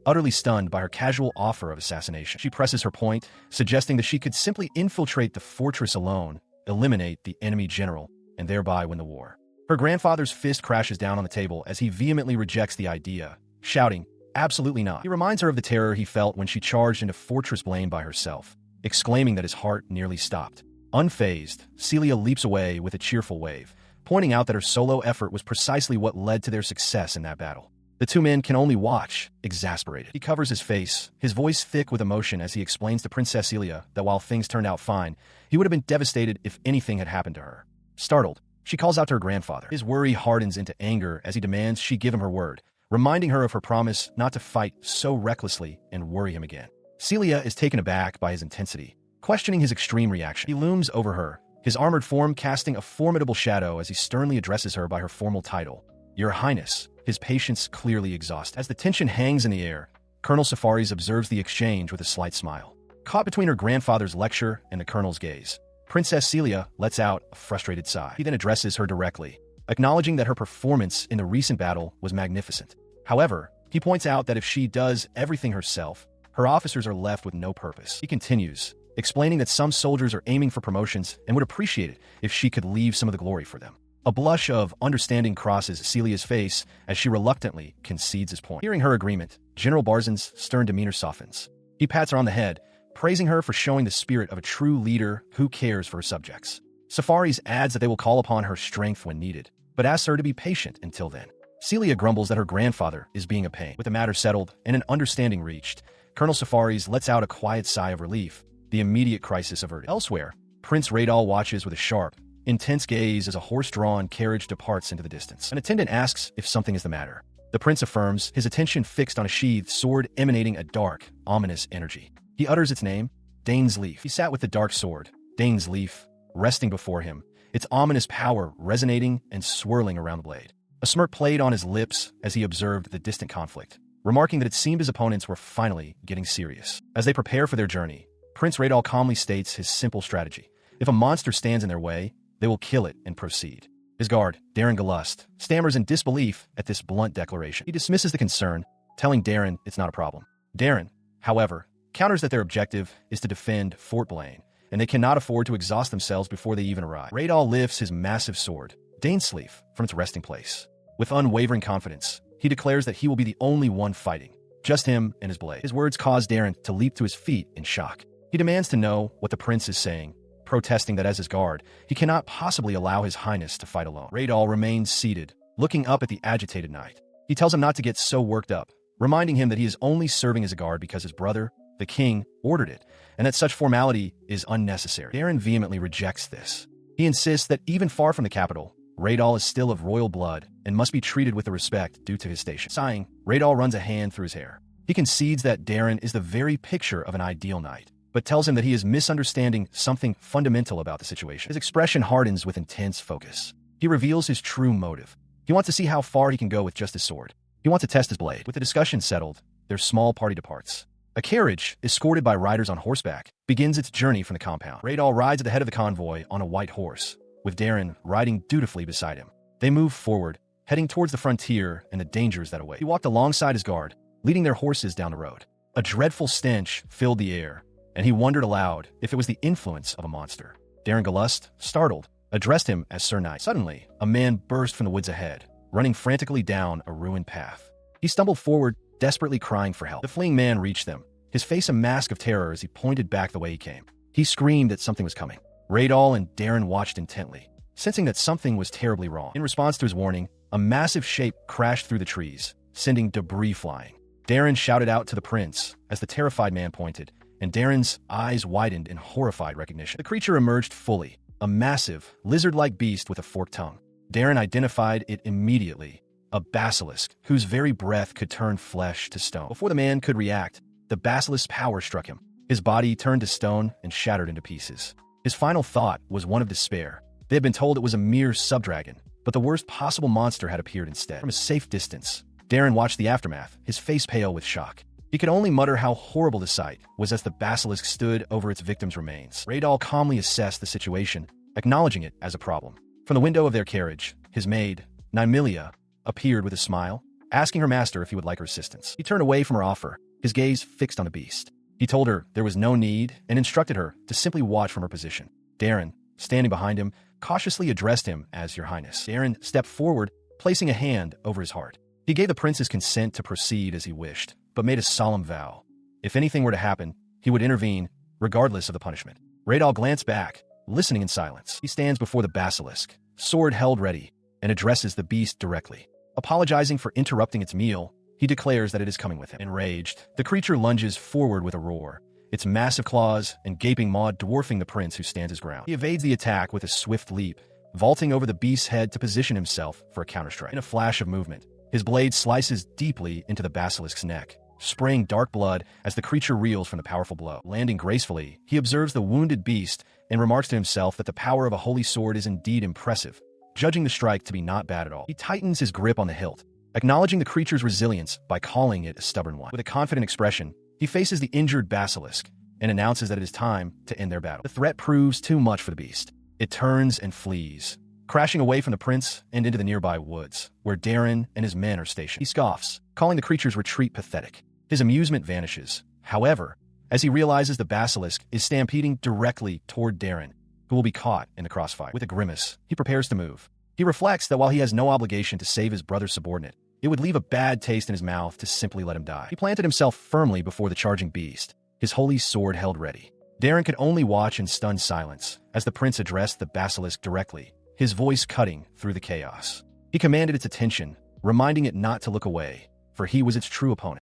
utterly stunned by her casual offer of assassination. She presses her point, suggesting that she could simply infiltrate the fortress alone, eliminate the enemy general, and thereby win the war. Her grandfather's fist crashes down on the table as he vehemently rejects the idea, shouting, "Absolutely not." He reminds her of the terror he felt when she charged into Fortress Blaine by herself, exclaiming that his heart nearly stopped. Unfazed, Celia leaps away with a cheerful wave, pointing out that her solo effort was precisely what led to their success in that battle. The two men can only watch, exasperated. He covers his face, his voice thick with emotion as he explains to Princess Celia that while things turned out fine, he would have been devastated if anything had happened to her. Startled, she calls out to her grandfather. His worry hardens into anger as he demands she give him her word, reminding her of her promise not to fight so recklessly and worry him again. Celia is taken aback by his intensity, questioning his extreme reaction. He looms over her, his armored form casting a formidable shadow as he sternly addresses her by her formal title, "Your Highness," his patience clearly exhausted. As the tension hangs in the air, Colonel Safaris observes the exchange with a slight smile. Caught between her grandfather's lecture and the colonel's gaze, Princess Celia lets out a frustrated sigh. He then addresses her directly, acknowledging that her performance in the recent battle was magnificent. However, he points out that if she does everything herself, her officers are left with no purpose. He continues, explaining that some soldiers are aiming for promotions and would appreciate it if she could leave some of the glory for them. A blush of understanding crosses Celia's face as she reluctantly concedes his point. Hearing her agreement, General Barzen's stern demeanor softens. He pats her on the head, praising her for showing the spirit of a true leader who cares for her subjects. Safaris adds that they will call upon her strength when needed, but asks her to be patient until then. Celia grumbles that her grandfather is being a pain. With the matter settled and an understanding reached, Colonel Safaris lets out a quiet sigh of relief, the immediate crisis averted. Elsewhere, Prince Raidorl watches with a sharp, intense gaze as a horse-drawn carriage departs into the distance. An attendant asks if something is the matter. The prince affirms, his attention fixed on a sheathed sword emanating a dark, ominous energy. He utters its name, Dane's Leaf. He sat with the dark sword, Dane's Leaf, resting before him, its ominous power resonating and swirling around the blade. A smirk played on his lips as he observed the distant conflict, remarking that it seemed his opponents were finally getting serious. As they prepare for their journey, Prince Raidorl calmly states his simple strategy. If a monster stands in their way, they will kill it and proceed. His guard, Darren Galust, stammers in disbelief at this blunt declaration. He dismisses the concern, telling Darren it's not a problem. Darren, however, counters that their objective is to defend Fort Blaine, and they cannot afford to exhaust themselves before they even arrive. Raidorl lifts his massive sword, Dane's Leaf, from its resting place. With unwavering confidence, he declares that he will be the only one fighting, just him and his blade. His words cause Darren to leap to his feet in shock. He demands to know what the prince is saying, protesting that as his guard, he cannot possibly allow his highness to fight alone. Raidorl remains seated, looking up at the agitated knight. He tells him not to get so worked up, reminding him that he is only serving as a guard because his brother, the king, ordered it, and that such formality is unnecessary. Darren vehemently rejects this. He insists that even far from the capital, Raidorl is still of royal blood and must be treated with the respect due to his station. Sighing, Raidorl runs a hand through his hair. He concedes that Darren is the very picture of an ideal knight, but tells him that he is misunderstanding something fundamental about the situation. His expression hardens with intense focus. He reveals his true motive. He wants to see how far he can go with just his sword. He wants to test his blade. With the discussion settled, their small party departs. A carriage, escorted by riders on horseback, begins its journey from the compound. Raidorl rides at the head of the convoy on a white horse, with Darren riding dutifully beside him. They move forward, heading towards the frontier and the dangers that await. He walked alongside his guard, leading their horses down the road. A dreadful stench filled the air, and he wondered aloud if it was the influence of a monster. Darren Galust, startled, addressed him as Sir Knight. Suddenly, a man burst from the woods ahead, running frantically down a ruined path. He stumbled forward, desperately crying for help. The fleeing man reached them, his face a mask of terror as he pointed back the way he came. He screamed that something was coming. Raidorl and Darren watched intently, sensing that something was terribly wrong. In response to his warning, a massive shape crashed through the trees, sending debris flying. Darren shouted out to the prince as the terrified man pointed, and Darren's eyes widened in horrified recognition. The creature emerged fully, a massive, lizard-like beast with a forked tongue. Darren identified it immediately, a basilisk whose very breath could turn flesh to stone. Before the man could react, the basilisk's power struck him. His body turned to stone and shattered into pieces. His final thought was one of despair. They had been told it was a mere subdragon, but the worst possible monster had appeared instead. From a safe distance, Darren watched the aftermath, his face pale with shock. He could only mutter how horrible the sight was as the basilisk stood over its victim's remains. Raidorl calmly assessed the situation, acknowledging it as a problem. From the window of their carriage, his maid, Neimilia, appeared with a smile, asking her master if he would like her assistance. He turned away from her offer, his gaze fixed on the beast. He told her there was no need and instructed her to simply watch from her position. Darren, standing behind him, cautiously addressed him as Your Highness. Darren stepped forward, placing a hand over his heart. He gave the prince his consent to proceed as he wished, but made a solemn vow. If anything were to happen, he would intervene, regardless of the punishment. Raidorl glanced back, listening in silence. He stands before the basilisk, sword held ready, and addresses the beast directly. Apologizing for interrupting its meal, he declares that it is coming with him. Enraged, the creature lunges forward with a roar, its massive claws and gaping maw dwarfing the prince who stands his ground. He evades the attack with a swift leap, vaulting over the beast's head to position himself for a counterstrike. In a flash of movement, his blade slices deeply into the basilisk's neck, spraying dark blood as the creature reels from the powerful blow. Landing gracefully, he observes the wounded beast and remarks to himself that the power of a holy sword is indeed impressive, judging the strike to be not bad at all. He tightens his grip on the hilt, acknowledging the creature's resilience by calling it a stubborn one. With a confident expression, he faces the injured basilisk and announces that it is time to end their battle. The threat proves too much for the beast. It turns and flees, crashing away from the prince and into the nearby woods, where Darren and his men are stationed. He scoffs, calling the creature's retreat pathetic. His amusement vanishes, however, as he realizes the basilisk is stampeding directly toward Darren, who will be caught in the crossfire. With a grimace, he prepares to move. He reflects that while he has no obligation to save his brother's subordinate, it would leave a bad taste in his mouth to simply let him die. He planted himself firmly before the charging beast, his holy sword held ready. Darren could only watch in stunned silence as the prince addressed the basilisk directly, his voice cutting through the chaos. He commanded its attention, reminding it not to look away, for he was its true opponent.